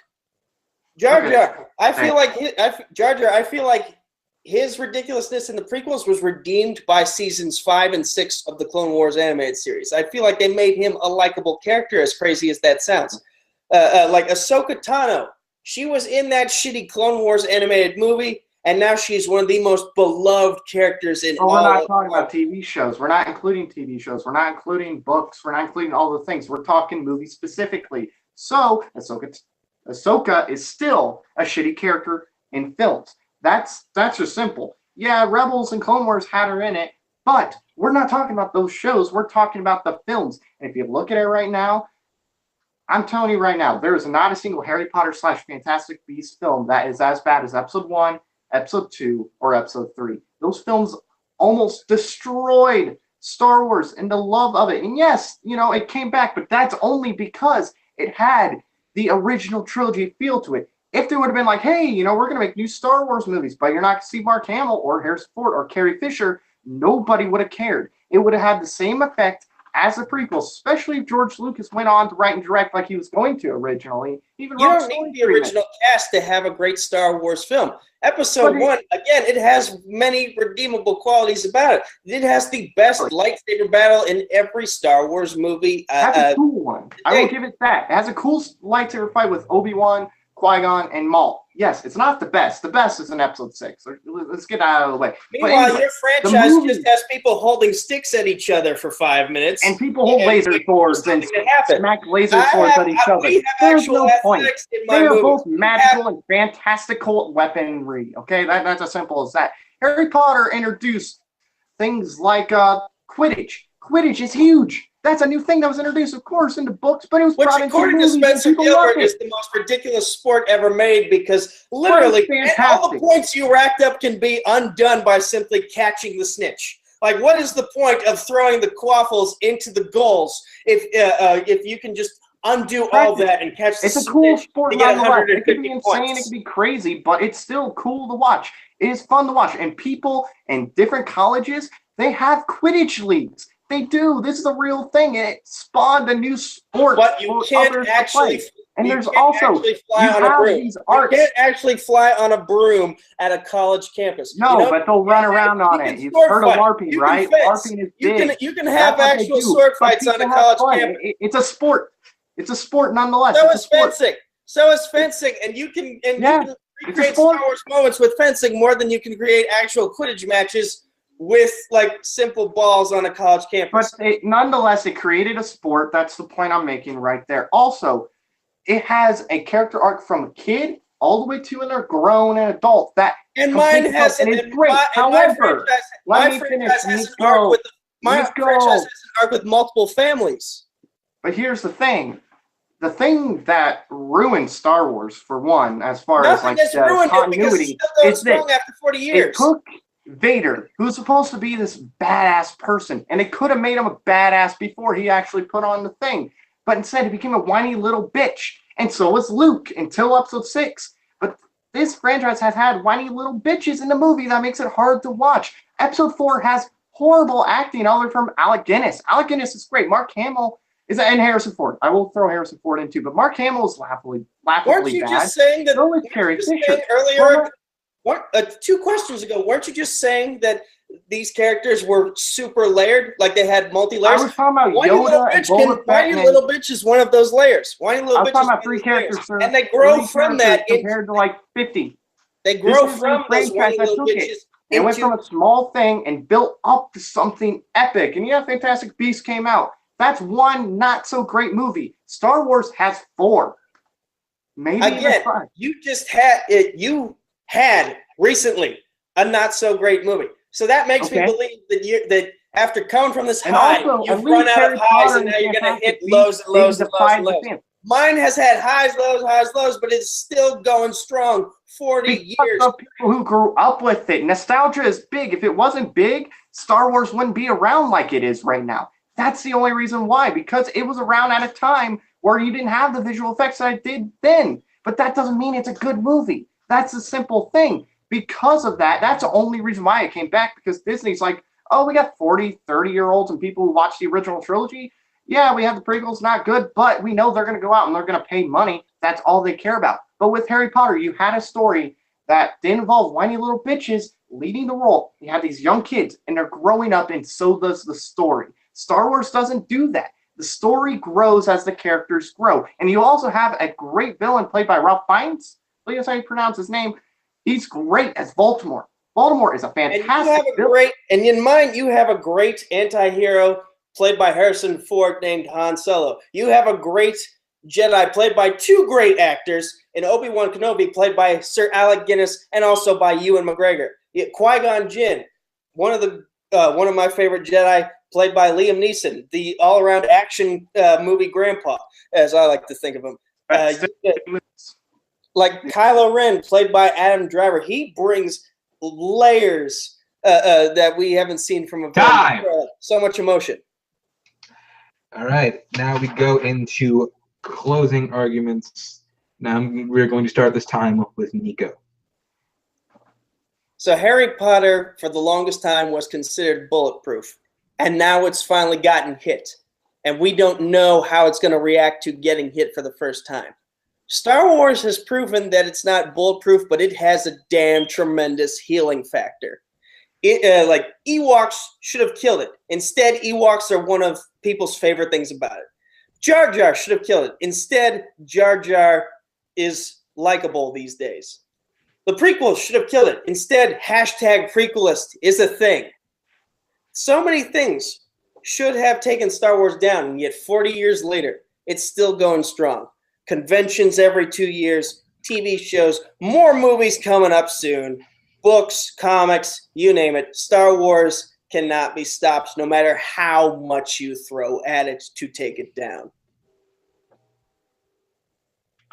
Jar Jar, I feel like his ridiculousness in the prequels was redeemed by seasons 5 and 6 of the Clone Wars animated series. I feel like they made him a likable character, as crazy as that sounds. Like Ahsoka Tano, she was in that shitty Clone Wars animated movie, and now she's one of the most beloved characters in all of We're not talking about TV shows. We're not including TV shows. We're not including books. We're not including all the things. We're talking movies specifically. So Ahsoka is still a shitty character in films. That's just simple. Yeah, Rebels and Clone Wars had her in it, but we're not talking about those shows. We're talking about the films. And if you look at it right now, I'm telling you right now, there is not a single Harry Potter / Fantastic Beasts film that is as bad as Episode 1, Episode 2, or Episode 3. Those films almost destroyed Star Wars and the love of it. And yes, it came back, but that's only because it had the original trilogy feel to it. If they would have been like, hey, we're going to make new Star Wars movies, but you're not going to see Mark Hamill or Harrison Ford or Carrie Fisher, nobody would have cared. It would have had the same effect as the prequels, especially if George Lucas went on to write and direct like he was going to originally. You don't need the original cast to have a great Star Wars film. Episode 1, again, it has many redeemable qualities about it. It has the best lightsaber battle in every Star Wars movie. That's a cool one. I will give it that. It has a cool lightsaber fight with Obi-Wan, Qui-Gon, and Maul. Yes, it's not the best. The best is in Episode 6. Let's get out of the way. Meanwhile, your franchise just has people holding sticks at each other for 5 minutes. And people hold laser swords and smack laser swords at each other. There's no point. They are both magical and fantastical weaponry. Okay, that's as simple as that. Harry Potter introduced things like Quidditch. Quidditch is huge. That's a new thing that was introduced, of course, into books, but it was brought into movies. Which, according to Spencer Gilbert, is the most ridiculous sport ever made because literally all the points you racked up can be undone by simply catching the snitch. Like, what is the point of throwing the quaffles into the goals if you can just undo all that and catch the snitch? It's a cool sport. It can be insane, it can be crazy, but it's still cool to watch. It is fun to watch. And people in different colleges, they have Quidditch leagues. They do. This is a real thing. It spawned a new sport. But you can't actually. And there's also you can't actually fly on a broom at a college campus. No, but they'll run around on it. You've heard of LARPing, right? LARPing is big. You can have actual sword fights on a college campus. It's a sport. It's a sport nonetheless. So is fencing. And you can recreate Star Wars moments with fencing more than you can create actual Quidditch matches with like simple balls on a college campus. But nonetheless, it created a sport. That's the point I'm making right there. Also, it has a character arc from a kid all the way to an grown and adult. Mine has an However, my franchise has an arc with multiple families. But here's the thing. The thing that ruined Star Wars, for one, as far as like continuity, is that after 40 years. It took Vader, who's supposed to be this badass person, and it could have made him a badass before he actually put on the thing. But instead, he became a whiny little bitch. And so was Luke until Episode 6. But this franchise has had whiny little bitches in the movie that makes it hard to watch. Episode 4 has horrible acting other from Alec Guinness. Alec Guinness is great. Mark Hamill is, and Harrison Ford. I will throw Harrison Ford in too, but Mark Hamill is laughably Weren't you bad. Just saying that? So is Carrie Fisher. Earlier, 2 questions ago, weren't you just saying that these characters were super layered, like they had multi I layers. was talking about Whiny Little Yoda and Bitch Boba Fett. Whiny Little Bitch is one of those layers. Whiny Little I was Bitch talking is about one of 3 those layers. characters, sir. And they grow 3 from characters that compared to like 50. they grow This is a from those whiny franchise that little took bitches it. It went into from a small thing and built up to something epic. And yeah, Fantastic Beasts came out. That's one not so great movie. Star Wars has 4. Maybe even again. 5. You just had it. You had recently a not so great movie, so that makes me Okay. believe that after coming from this And high, also, you've at run least out Harry of highs, Potter and now and you're going to hit Fantastic lows and Beasts, lows they and lows defied and the lows. fans. Mine has had highs, lows, but it's still going strong. 40 Because years. of people who grew up with it. Nostalgia is big. If it wasn't big, Star Wars wouldn't be around like it is right now. That's the only reason why, because it was around at a time where you didn't have the visual effects that it did then. But that doesn't mean it's a good movie. That's a simple thing. Because of that, that's the only reason why it came back, because Disney's like, oh, we got 40, 30-year-olds and people who watch the original trilogy. Yeah, we have the prequels, not good, but we know they're going to go out and they're going to pay money. That's all they care about. But with Harry Potter, you had a story that didn't involve whiny little bitches leading the role. You have these young kids, and they're growing up, and so does the story. Star Wars doesn't do that. The story grows as the characters grow. And you also have a great villain played by Ralph Fiennes. I think that's how you pronounce his name. He's great as Voldemort. Voldemort is a fantastic And you have a villain. great, and in mind, you have a great anti-hero played by Harrison Ford named Han Solo. You have a great Jedi played by 2 great actors in Obi-Wan Kenobi played by Sir Alec Guinness and also by Ewan McGregor. Qui-Gon Jinn, one of my favorite Jedi played by Liam Neeson, the all-around action movie grandpa, as I like to think of him. Like Kylo Ren played by Adam Driver. He brings layers that we haven't seen from a Time. film. So much emotion. All right, now we go into closing arguments. Now we're going to start this time with Nico. So Harry Potter, for the longest time, was considered bulletproof. And now it's finally gotten hit. And we don't know how it's going to react to getting hit for the first time. Star Wars has proven that it's not bulletproof, but it has a damn tremendous healing factor. Like Ewoks should have killed it. Instead, Ewoks are one of people's favorite things about it. Jar Jar should have killed it. Instead, Jar Jar is likable these days. The prequels should have killed it. Instead, #prequelist is a thing. So many things should have taken Star Wars down, and yet 40 years later, it's still going strong. Conventions every 2 years, TV shows, more movies coming up soon, books, comics, you name it. Star Wars cannot be stopped no matter how much you throw at it to take it down.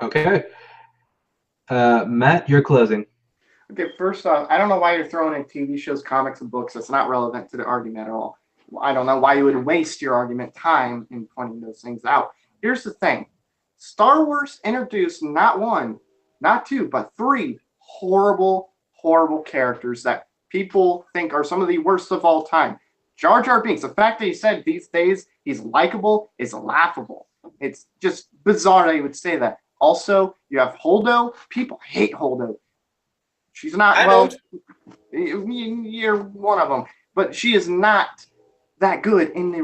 Okay. Matt, you're closing. Okay, first off, I don't know why you're throwing in TV shows, comics, and books. That's not relevant to the argument at all. I don't know why you would waste your argument time in pointing those things out. Here's the thing. Star Wars introduced not 1, not 2, but 3 horrible, horrible characters that people think are some of the worst of all time. Jar Jar Binks, the fact that he said these days he's likable is laughable. It's just bizarre that he would say that. Also, you have Holdo. People hate Holdo. She's not, you're one of them. But she is not that good in the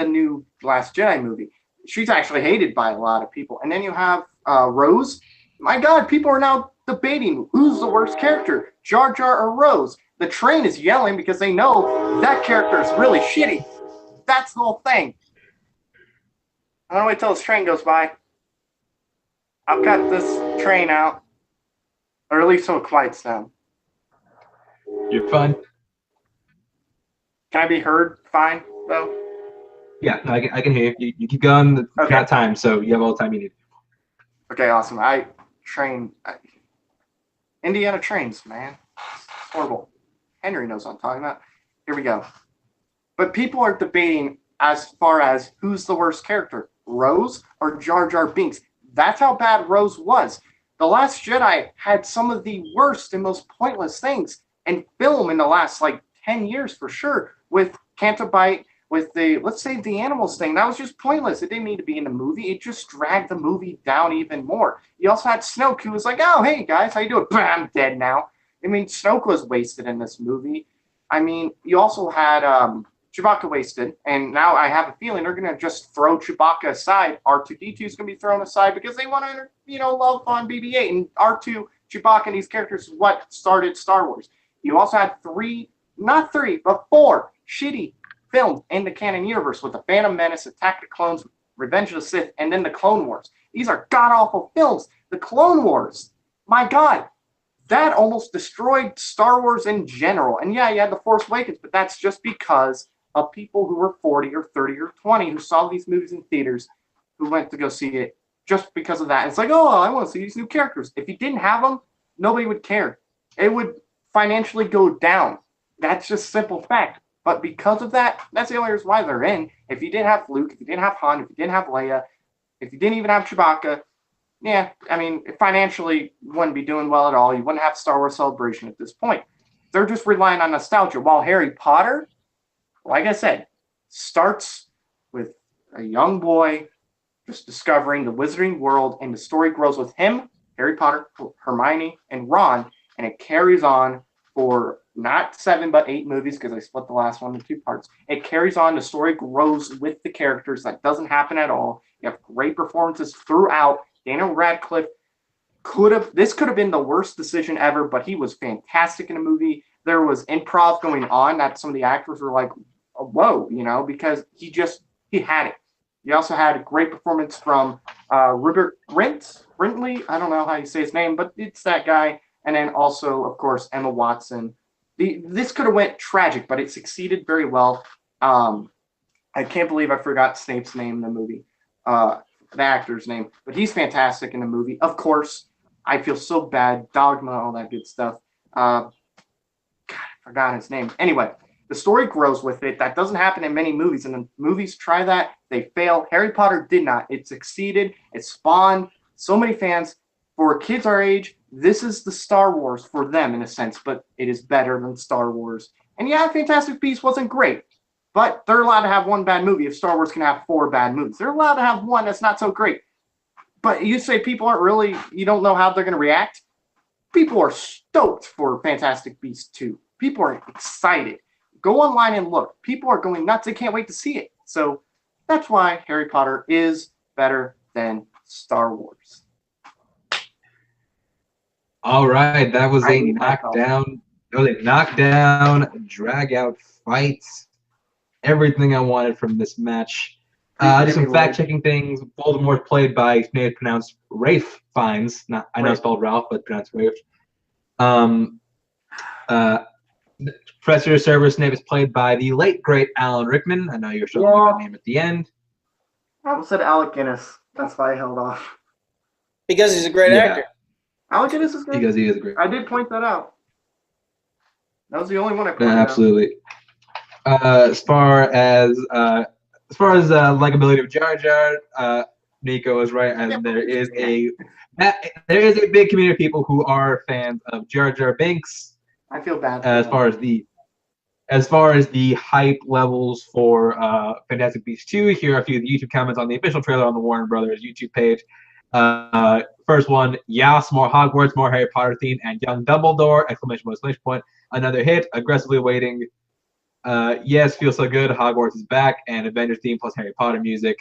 new Last Jedi movie. She's actually hated by a lot of people. And then you have Rose. My God, people are now debating who's the worst character, Jar Jar or Rose. The train is yelling because they know that character is really shitty. That's the whole thing. I'm gonna wait till this train goes by. I'll cut this train out, or at least so it quiets down. You're fine. Can I be heard fine though? Yeah, no, I can hear you. You keep going. You've Okay. got time, so you have all the time you need. Okay, awesome. Indiana trains, man. It's horrible. Henry knows what I'm talking about. Here we go. But people are debating as far as who's the worst character, Rose or Jar Jar Binks. That's how bad Rose was. The Last Jedi had some of the worst and most pointless things in film in the last 10 years for sure. With Cantabite, with the let's say the animals thing, that was just pointless. It didn't need to be in the movie. It just dragged the movie down even more. You also had Snoke, who was like, "Oh, hey guys, how you doing?" I'm dead now. I mean, Snoke was wasted in this movie. I mean, you also had Chewbacca wasted, and now I have a feeling they're gonna just throw Chewbacca aside. R2D2 is gonna be thrown aside because they want to, love on BB-8, and R2, Chewbacca, and these characters is what started Star Wars. You also had not three, but four shitty films in the canon universe with the Phantom Menace, Attack of the Clones, Revenge of the Sith, and then the Clone Wars. These are god-awful films. The Clone Wars, my God, that almost destroyed Star Wars in general. And yeah, you had The Force Awakens, but that's just because of people who were 40 or 30 or 20 who saw these movies in theaters, who went to go see it just because of that. It's like, oh, I want to see these new characters. If you didn't have them, nobody would care. It would financially go down. That's just simple fact. But because of that, that's the only reason why they're in. If you didn't have Luke, if you didn't have Han, if you didn't have Leia, if you didn't even have Chewbacca, yeah, I mean, it financially wouldn't be doing well at all. You wouldn't have Star Wars Celebration at this point. They're just relying on nostalgia. While Harry Potter, like I said, starts with a young boy just discovering the wizarding world, and the story grows with him, Harry Potter, Hermione, and Ron, and it carries on for not 7 but 8 movies, because I split the last one into 2 parts. It carries on. The story grows with the characters. That doesn't happen at all. You have great performances throughout. Daniel Radcliffe this could have been the worst decision ever, but he was fantastic in the movie. There was improv going on that some of the actors were like, whoa, because he had it. You also had a great performance from Rupert Brintley. I don't know how you say his name, but it's that guy. And then also, of course, Emma Watson. This could have went tragic, but it succeeded very well. I can't believe I forgot Snape's name in the movie, the actor's name, but he's fantastic in the movie. Of course, I feel so bad. Dogma, all that good stuff. God, I forgot his name. Anyway, the story grows with it. That doesn't happen in many movies, and the movies try that. They fail. Harry Potter did not. It succeeded. It spawned so many fans. For kids our age, this is the Star Wars for them, in a sense, but it is better than Star Wars. And yeah, Fantastic Beasts wasn't great, but they're allowed to have one bad movie if Star Wars can have 4 bad movies. They're allowed to have one that's not so great. But you say people aren't really, you don't know how they're going to react? People are stoked for Fantastic Beasts 2. People are excited. Go online and look. People are going nuts. They can't wait to see it. So that's why Harry Potter is better than Star Wars. All right, that was a knockdown. That was a knockdown, drag-out fight. Everything I wanted from this match. Just some fact-checking things. Voldemort played by, pronounced Ralph Fiennes. I know it's spelled Ralph, but pronounced Ralph. Professor Severus Snape is played by the late great Alan Rickman. I know you're showing me that name at the end. I almost said Alec Guinness. That's why I held off. Because he's a great actor. Alec Guinness is good. Because he is great. I did point that out. That was the only one I pointed absolutely. As far as likability of Jar Jar, Nico is right, and there is a big community of people who are fans of Jar Jar Binks. I feel bad. As far as the hype levels for Fantastic Beasts 2, here are a few of the YouTube comments on the official trailer on the Warner Brothers YouTube page. First one, yes, more Hogwarts, more Harry Potter theme, and young Dumbledore! Exclamation point. Another hit, aggressively waiting. Yes, feels so good. Hogwarts is back, and Avengers theme plus Harry Potter music.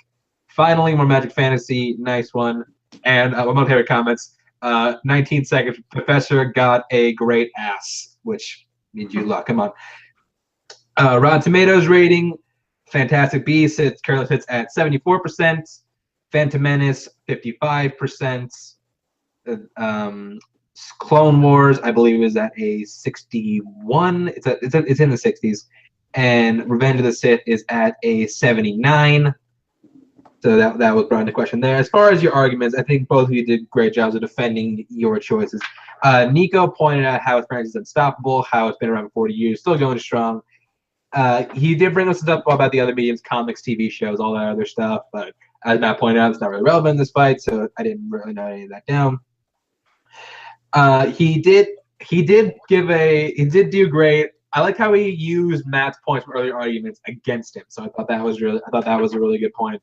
Finally, more Magic Fantasy. Nice one. And one of my favorite comments. 19 seconds. Professor got a great ass, which means you luck. Come on. Rotten Tomatoes rating. Fantastic Beasts currently sits at 74%. Phantom Menace 55%. Clone Wars, I believe, is at a 61. It's in the 60s, and Revenge of the Sith is at a 79. So that was brought into question there. As far as your arguments, I think both of you did great jobs of defending your choices. Nico pointed out how his franchise is unstoppable, how it's been around for 40 years, still going strong. He did bring us stuff about the other mediums, comics, TV shows, all that other stuff, but as Matt pointed out, it's not really relevant in this fight, so I didn't really note any of that down. He did do great. I like how he used Matt's points from earlier arguments against him. So I thought that was a really good point.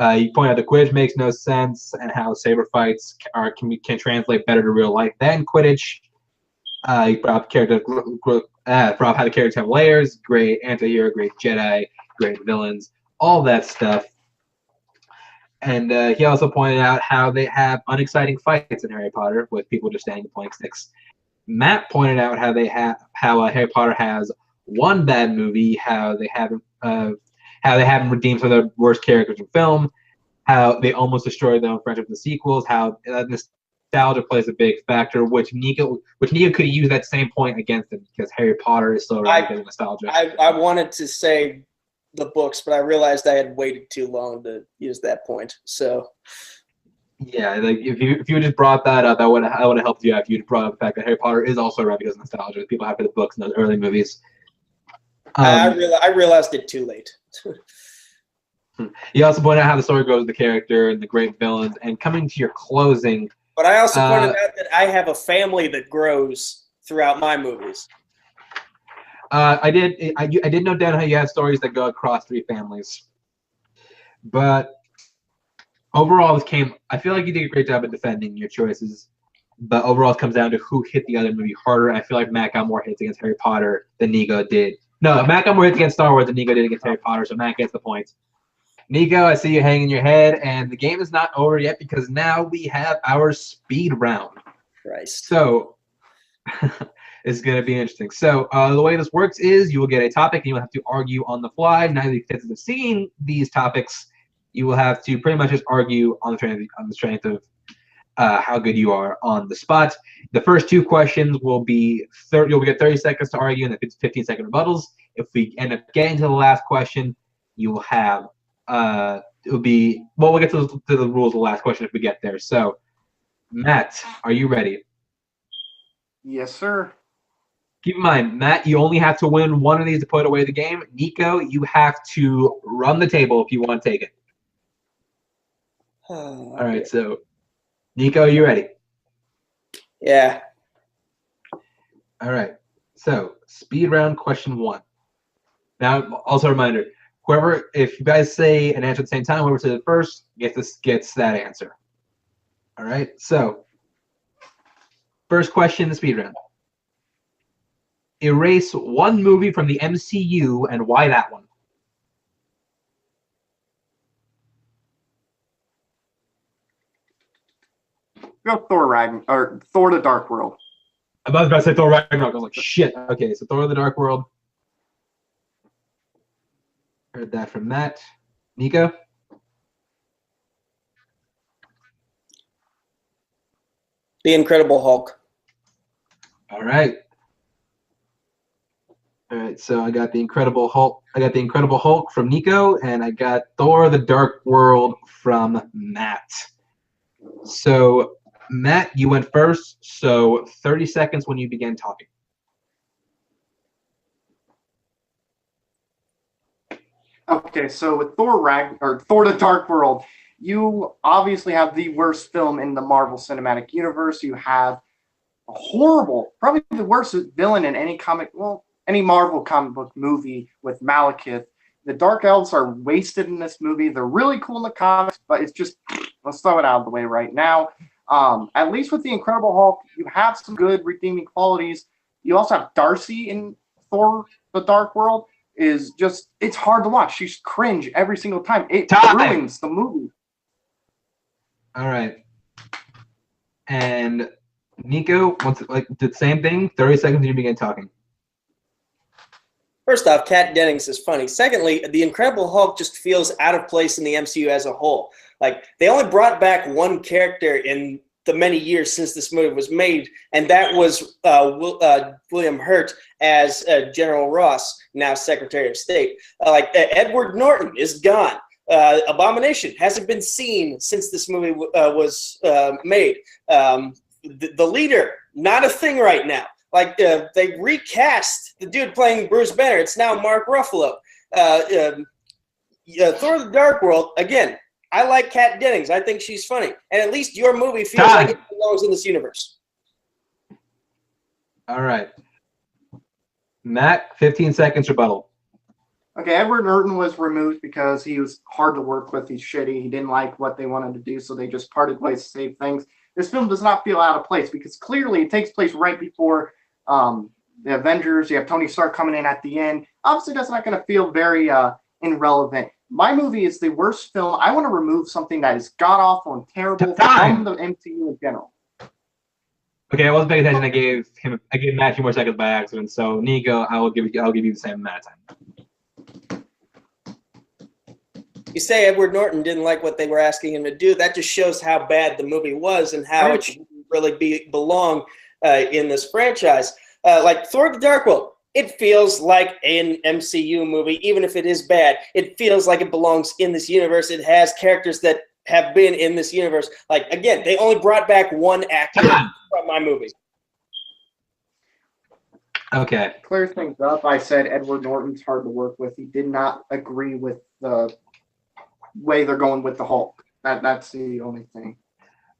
He pointed out the Quidditch makes no sense and how saber fights can translate better to real life than Quidditch. He brought character, brought how the characters have layers, great anti-hero, great Jedi, great villains, all that stuff. And he also pointed out how they have unexciting fights in Harry Potter with people just standing and playing sticks. Matt pointed out how Harry Potter has one bad movie, how they haven't redeemed some of the worst characters in film, how they almost destroyed their own friendship in the sequels, how nostalgia plays a big factor, which Nico could use that same point against him because Harry Potter is so around because of nostalgia. I wanted to say the books, but I realized I had waited too long to use that point. So yeah, like if you just brought that up, I would have helped you out if you'd brought up the fact that Harry Potter is also around because of nostalgia. People have the books and those early movies. I realized it too late. You also pointed out how the story goes with the character and the great villains, and coming to your closing. But I also pointed out that I have a family that grows throughout my movies. I did note down how you have stories that go across 3 families, but overall, I feel like you did a great job at defending your choices, but overall, it comes down to who hit the other movie harder. I feel like Matt got more hits against Harry Potter than Nico did. No, Matt got more hits against Star Wars than Nico did against Harry Potter, so Matt gets the points. Nico, I see you hanging your head, and the game is not over yet because now we have our speed round. Christ. So it's going to be interesting. So the way this works is you will get a topic, and you will have to argue on the fly. Now that you have seen these topics, you will have to pretty much just argue on the strength of how good you are on the spot. The first 2 questions will be you'll get 30 seconds to argue, and then 15-second rebuttals. If we end up getting to the last question, you will have we'll get to the rules of the last question if we get there. So, Matt, are you ready? Yes, sir. Keep in mind, Matt, you only have to win one of these to put away the game. Nico, you have to run the table if you want to take it. All right, so Nico, are you ready? Yeah. All right. So, speed round question 1. Now, also a reminder, if you guys say an answer at the same time, whoever says it first gets that answer. All right. So, first question in the speed round. Erase one movie from the MCU and why that one? Go Thor the Dark World. I was about to say Thor Ragnarok. I was like, shit. Okay, so Thor the Dark World. Heard that from Matt. Nico? The Incredible Hulk. All right. All right, so I got the Incredible Hulk. I got the Incredible Hulk from Nico, and I got Thor the Dark World from Matt. So, Matt, you went first, so 30 seconds when you begin talking. Okay, so with Thor the Dark World, you obviously have the worst film in the Marvel Cinematic Universe. You have a horrible, probably the worst villain in any Marvel comic book movie with Malekith. The Dark Elves are wasted in this movie. They're really cool in the comics, but it's just, let's throw it out of the way right now. At least with the Incredible Hulk, you have some good redeeming qualities. You also have Darcy in Thor the Dark World. It's hard to watch. She's cringe every single time. It ruins the movie. All right. And Nico, did the same thing. 30 seconds when you begin talking. First off, Kat Dennings is funny. Secondly, the Incredible Hulk just feels out of place in the MCU as a whole. Like, they only brought back one character in the many years since this movie was made, and that was William Hurt as General Ross, now Secretary of State. Edward Norton is gone. Abomination hasn't been seen since this movie was made. The leader, not a thing right now. They recast the dude playing Bruce Banner. It's now Mark Ruffalo. Thor the Dark World, again, I like Kat Dennings. I think she's funny. And at least your movie feels like it belongs in this universe. All right. Matt, 15 seconds rebuttal. Okay, Edward Norton was removed because he was hard to work with. He's shitty. He didn't like what they wanted to do, so they just parted ways to save things. This film does not feel out of place because clearly it takes place right before the Avengers. You have Tony Stark coming in at the end. Obviously, that's not going to feel very irrelevant. My movie is the worst film. I want to remove something that is god awful and terrible from the MCU in general. Okay, I wasn't paying attention. I gave Matt 2 more seconds by accident. So Nico, I'll give you the same amount of time. You say Edward Norton didn't like what they were asking him to do. That just shows how bad the movie was and how it should really belong in this franchise. Like Thor: The Dark World, it feels like an MCU movie, even if it is bad. It feels like it belongs in this universe. It has characters that have been in this universe. Like, again, they only brought back one actor from my movie. Okay. Clear things up. I said Edward Norton's hard to work with. He did not agree with the way they're going with the Hulk. That's the only thing.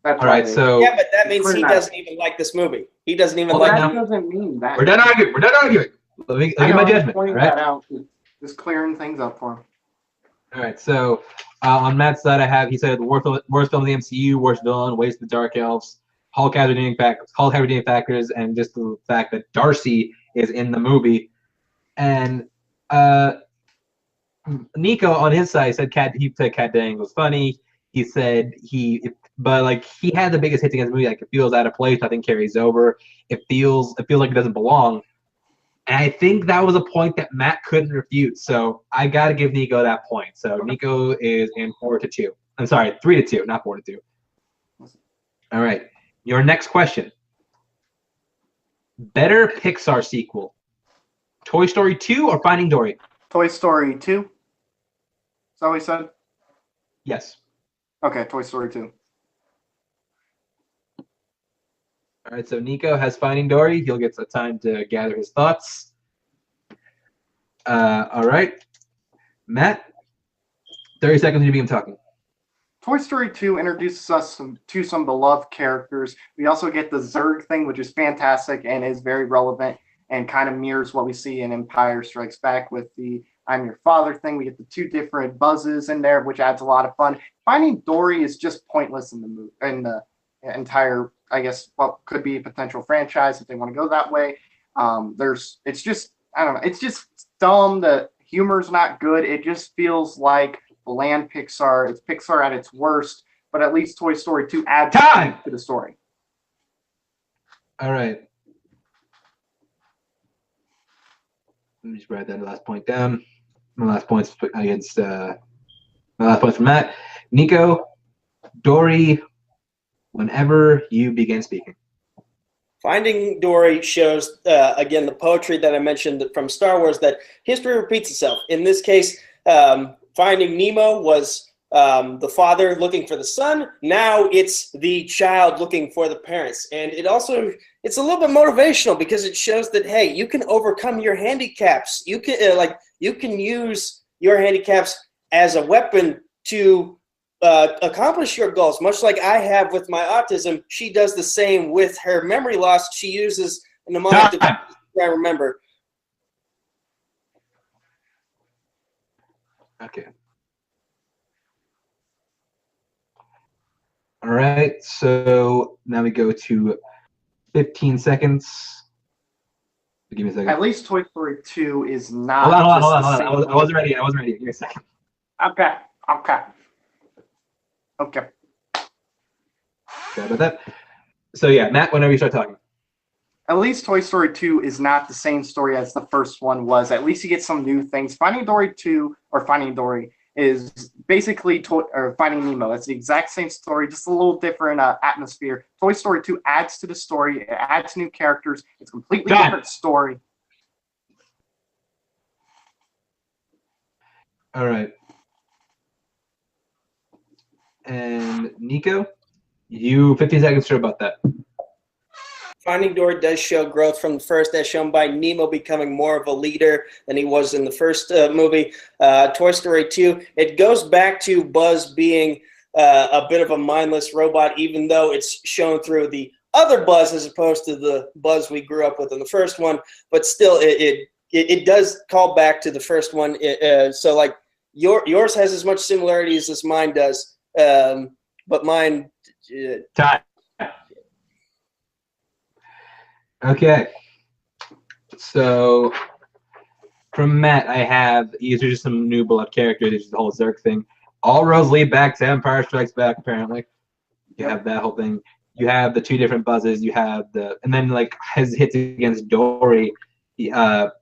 That's all right. So yeah, but that means he doesn't even like this movie. He doesn't even like. That doesn't mean that. We're done arguing. Let me give my judgment. Pointing right? that out. Just clearing things up for him. All right. So on Matt's side, he said worst film of the MCU, worst villain, waste of the Dark Elves, Hulk has redeeming factors, and just the fact that Darcy is in the movie. And Nico on his side said he said Kat Dennings was funny. He said he had the biggest hits against the movie. Like, it feels out of place. Nothing carries over. It feels like it doesn't belong. And I think that was a point that Matt couldn't refute. So I got to give Nico that point. So Nico is in 4-2. I'm sorry, 3-2, not 4-2. All right. Your next question. Better Pixar sequel, Toy Story 2 or Finding Dory? Toy Story 2? Is that what he said? Yes. Okay, Toy Story 2. All right, so Nico has Finding Dory. He'll get some time to gather his thoughts. All right. Matt, 30 seconds to begin talking. Toy Story 2 introduces us to some beloved characters. We also get the Zurg thing, which is fantastic and is very relevant and kind of mirrors what we see in Empire Strikes Back with the I'm Your Father thing. We get the 2 different buzzes in there, which adds a lot of fun. Finding Dory is just pointless in the movie, in the entire, I guess, what could be a potential franchise if they want to go that way. It's just dumb. The humor's not good. It just feels like bland Pixar. It's Pixar at its worst, but at least Toy Story 2 adds to the story. All right. Let me just write that last point down. My last points against my last points from Matt. Nico, Dory, whenever you begin speaking. Finding Dory shows, again, the poetry that I mentioned from Star Wars, that history repeats itself. In this case, Finding Nemo was the father looking for the son. Now it's the child looking for the parents. And it's a little bit motivational because it shows that, hey, you can overcome your handicaps. You can use your handicaps as a weapon to accomplish your goals, much like I have with my autism. She does the same with her memory loss. She uses an mnemonic to I remember. Okay. All right. So now we go to 15 seconds. Give me a second. At least Toy Story 2 is not. Hold on. I wasn't ready. Give me a second. Okay. Sorry about that. So yeah, Matt, whenever you start talking. At least Toy Story 2 is not the same story as the first one was. At least you get some new things. Finding Dory 2 or Finding Dory is basically Finding Nemo. That's the exact same story, just a little different atmosphere. Toy Story 2 adds to the story. It adds new characters. It's a completely different story. All right. And Nico, you 15 seconds to about that. Finding Dory does show growth from the first, as shown by Nemo becoming more of a leader than he was in the first movie. Toy Story 2, it goes back to Buzz being a bit of a mindless robot, even though it's shown through the other Buzz as opposed to the Buzz we grew up with in the first one. But still, it does call back to the first one. So like yours has as much similarities as mine does, but mine. Time. Okay. So from Matt, I have these are just some new beloved characters. It's just the whole Zerg thing. All roads lead back to Empire Strikes Back. Apparently, you have that whole thing. You have the two different buzzes. You have and then like his hits against Dory. That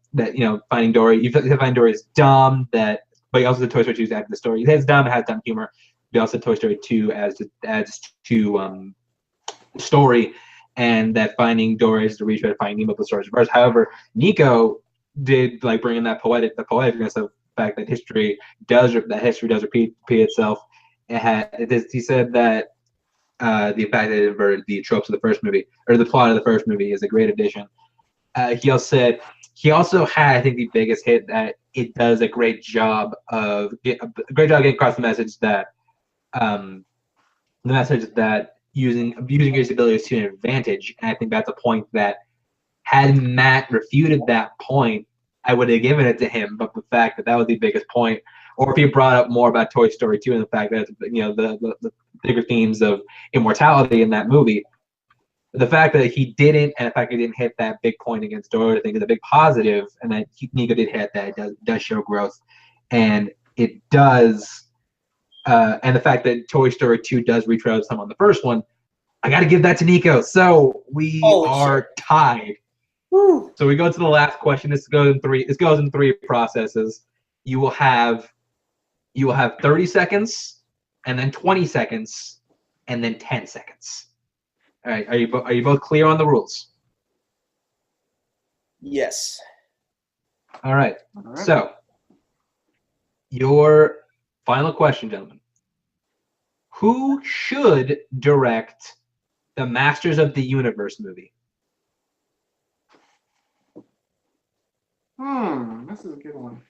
finding Dory. You find Dory is dumb. But you also the Toy Story 2 adds the story. It's dumb. It has dumb humor. But also Toy Story 2 adds to story, and that finding Dory is the retread of Finding Nemo, the stories reverse. However, Nico did like bring in the poeticness of the fact that history does repeat itself. He said that the fact that it inverted the tropes of the first movie or the plot of the first movie is a great addition. He also had, I think, the biggest hit that it does a great job getting across the message that using your abilities to an advantage. And I think that's a point that had Matt refuted that point, I would have given it to him. But the fact that was the biggest point, or if he brought up more about Toy Story 2 and the fact that the bigger themes of immortality in that movie, the fact that he didn't, and the fact that he didn't hit that big point against Dory, I think is a big positive, and that Nico did hit that. It does show growth, and it does. And the fact that Toy Story 2 does retread some on the first one, I got to give that to Nico. So we are tied. Woo. So we go to the last question. This goes in three processes. You will have 30 seconds, and then 20 seconds, and then 10 seconds. All right. Are you both clear on the rules? Yes. All right. So your final question, gentlemen. Who should direct the Masters of the Universe movie? This is a good one.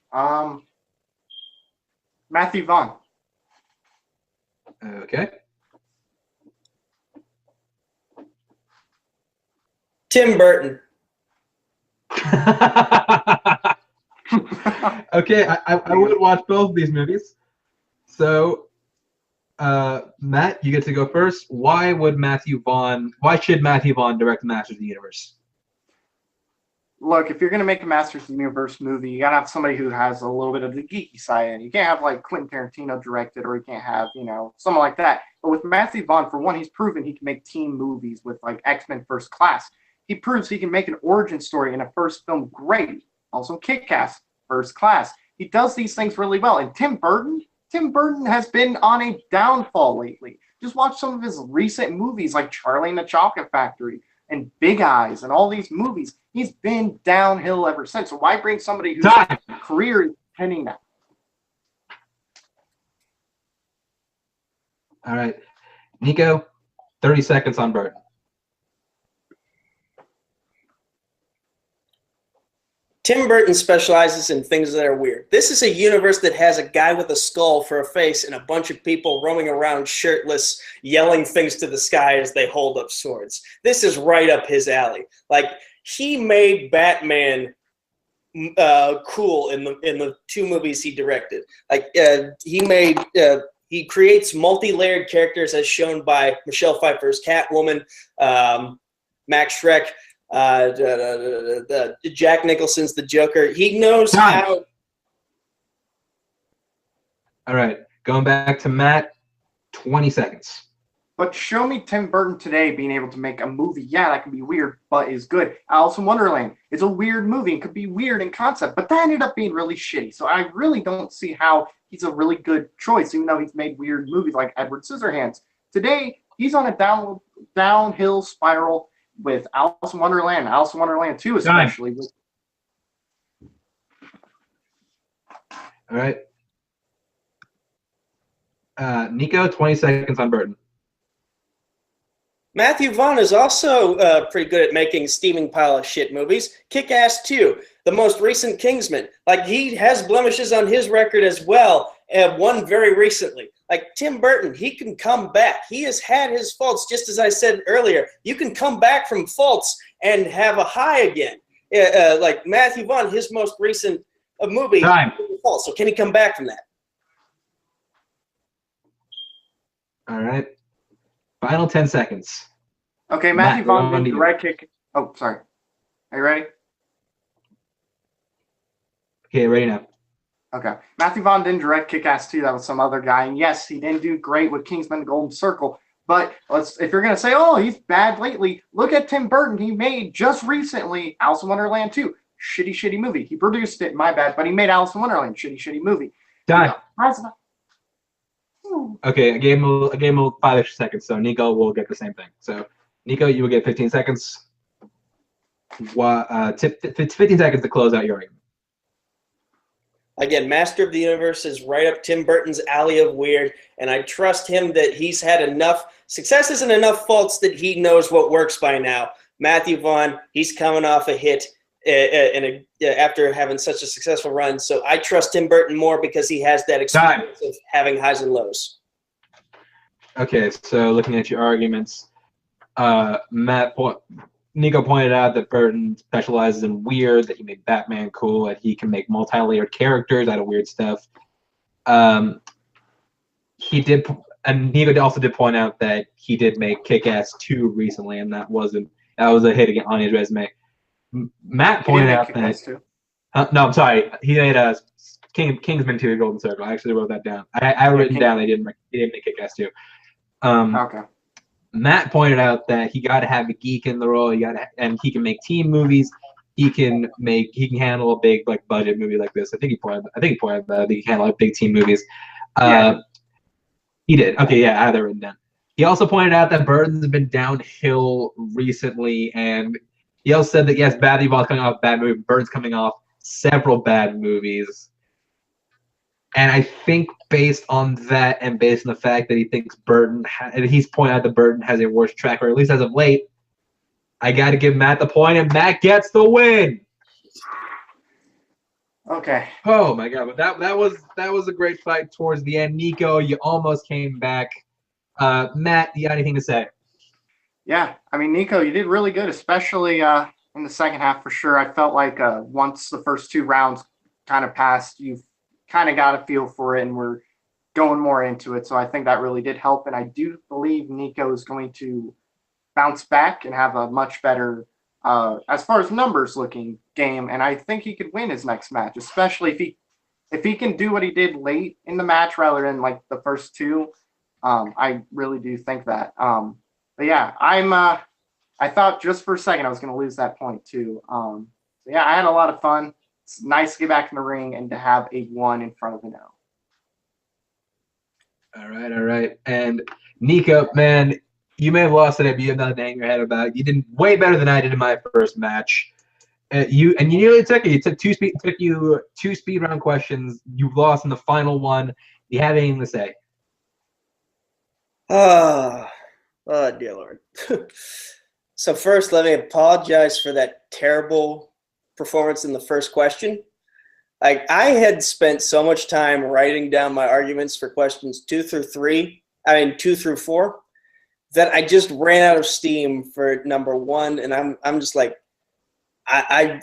Matthew Vaughn. Okay. Tim Burton. Okay, I would watch both of these movies. So, Matt, you get to go first. Why should Matthew Vaughn direct the Masters of the Universe? Look, if you're going to make a Masters of the Universe movie, you got to have somebody who has a little bit of the geeky side. And you can't have like Quentin Tarantino directed, or you can't have, someone like that. But with Matthew Vaughn, for one, he's proven he can make team movies with like X-Men First Class. He proves he can make an origin story in a first film great. Also Kick-Ass, First Class. He does these things really well. And Tim Burton has been on a downfall lately. Just watch some of his recent movies like Charlie and the Chocolate Factory and Big Eyes and all these movies. He's been downhill ever since. So why bring somebody whose career is pending now? All right. Nico, 30 seconds on Burton. Tim Burton specializes in things that are weird. This is a universe that has a guy with a skull for a face and a bunch of people roaming around shirtless, yelling things to the sky as they hold up swords. This is right up his alley. Like, he made Batman cool in the two movies he directed. Like, he creates multi-layered characters as shown by Michelle Pfeiffer's Catwoman, Max Schreck, Jack Nicholson's the Joker. He knows how. All right, going back to Matt, 20 seconds. But show me Tim Burton today being able to make a movie, that can be weird, but is good. Alice in Wonderland is a weird movie and could be weird in concept, but that ended up being really shitty. So I really don't see how he's a really good choice, even though he's made weird movies like Edward Scissorhands. Today, he's on a downhill spiral with Alice in Wonderland, Alice in Wonderland 2 especially. All right. Nico, 20 seconds on Burton. Matthew Vaughn is also pretty good at making steaming pile of shit movies. Kick-Ass 2, the most recent Kingsman. Like, he has blemishes on his record as well, and one very recently. Like, Tim Burton, he can come back. He has had his faults, just as I said earlier. You can come back from faults and have a high again. Like, Matthew Vaughn, his most recent movie, faults. So can he come back from that? All right. Final 10 seconds. Okay, Matthew Vaughn did direct Kick. Oh, sorry. Are you ready? Okay, ready now. Okay. Matthew Vaughn didn't direct Kick-Ass 2. That was some other guy. And yes, he didn't do great with Kingsman Golden Circle. But if you're going to say, oh, he's bad lately, look at Tim Burton. He made just recently Alice in Wonderland 2. Shitty movie. He produced it, my bad, but he made Alice in Wonderland. Shitty movie. Done. Yeah. Okay, I gave him 5 extra seconds, so Nico will get the same thing. So, Nico, you will get 15 seconds. 15 seconds to close out your argument. Again, Master of the Universe is right up Tim Burton's alley of weird, and I trust him that he's had enough successes and enough faults that he knows what works by now. Matthew Vaughn, he's coming off a hit after having such a successful run, so I trust Tim Burton more because he has that experience of having highs and lows. Okay, so looking at your arguments, Nico pointed out that Burton specializes in weird, that he made Batman cool, that he can make multi-layered characters out of weird stuff. He did, and Nico also did point out that he did make Kick-Ass 2 recently, and that was a hit again on his resume. Matt pointed out that no, I'm sorry, he made a Kingsman 2 Golden Circle. I actually wrote that down. I written down they didn't make Kick-Ass 2. Okay. Matt pointed out that he got to have a geek in the role. And he can make team movies. He can handle a big like budget movie like this. I think he pointed that he can handle like big team movies. He did. Okay, yeah, I had that written down. He also pointed out that Burton's been downhill recently, and he also said that yes, Matthew Vaughn's coming off a bad movie. Burton's coming off several bad movies. And I think based on that and based on the fact that he thinks he's pointed out that Burton has a worse track record, at least as of late, I got to give Matt the point, and Matt gets the win. Okay. Oh my God! But that was a great fight towards the end. Nico, you almost came back. Matt, you got anything to say? Yeah, I mean, Nico, you did really good, especially in the second half for sure. I felt like once the first 2 rounds kind of passed, you've kind of got a feel for it, and we're going more into it. So I think that really did help, and I do believe Nico is going to bounce back and have a much better, as far as numbers looking, game. And I think he could win his next match, especially if he can do what he did late in the match rather than like the first 2. I really do think that. But yeah, I thought just for a second I was going to lose that point too. So yeah, I had a lot of fun. It's nice to get back in the ring and to have a 1 in front of an 0. All right. And Nico, man, you may have lost today, but you have nothing to hang your head about. You did way better than I did in my first match. You nearly took it. It took you 2 speed round questions. You lost in the final one. Do you have anything to say? Oh, dear Lord. So first, let me apologize for that terrible performance in the first question. Like, I had spent so much time writing down my arguments for questions 2 through 4, that I just ran out of steam for number 1, and I'm just like, I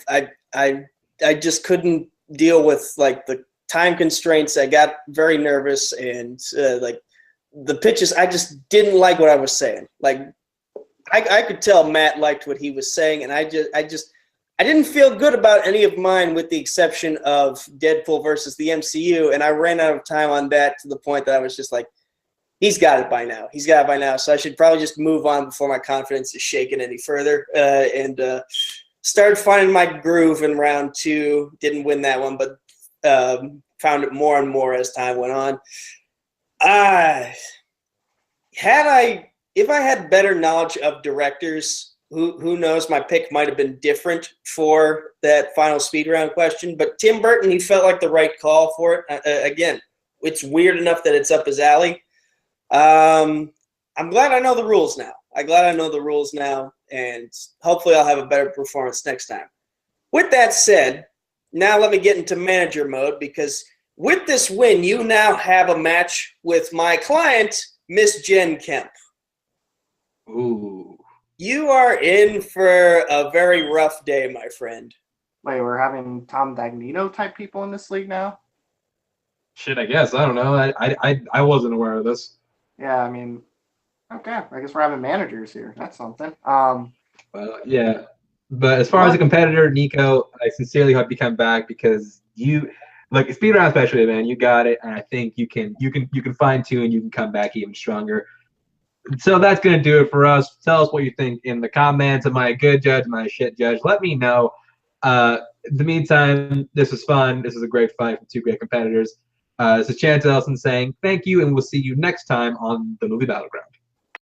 just couldn't deal with like the time constraints. I got very nervous, and like the pitches, I just didn't like what I was saying. Like, I could tell Matt liked what he was saying, and I didn't feel good about any of mine with the exception of Deadpool versus the MCU, and I ran out of time on that to the point that I was just like, he's got it by now. So I should probably just move on before my confidence is shaken any further, and started finding my groove in round 2. Didn't win that one, but found it more and more as time went on. If I had better knowledge of directors, who knows, my pick might have been different for that final speed round question. But Tim Burton, he felt like the right call for it. Again, it's weird enough that it's up his alley. I'm glad I know the rules now. And hopefully I'll have a better performance next time. With that said, now let me get into manager mode, because with this win, you now have a match with my client, Miss Jen Kemp. Ooh. You are in for a very rough day, my friend. Wait, we're having Tom Dagnino type people in this league now? Shit, I guess. I don't know. I wasn't aware of this. Yeah, I mean, okay. I guess we're having managers here. That's something. Yeah. But as far as a competitor, Nico, I sincerely hope you come back because you, like speed round especially, man, you got it, and I think you can fine tune, you can come back even stronger. So that's gonna do it for us. Tell us what you think in the comments. Am I a good judge? Am I a shit judge? Let me know. In the meantime, this was fun. This was a great fight from two great competitors. This is Chance Ellison saying thank you, and we'll see you next time on the Movie Battleground.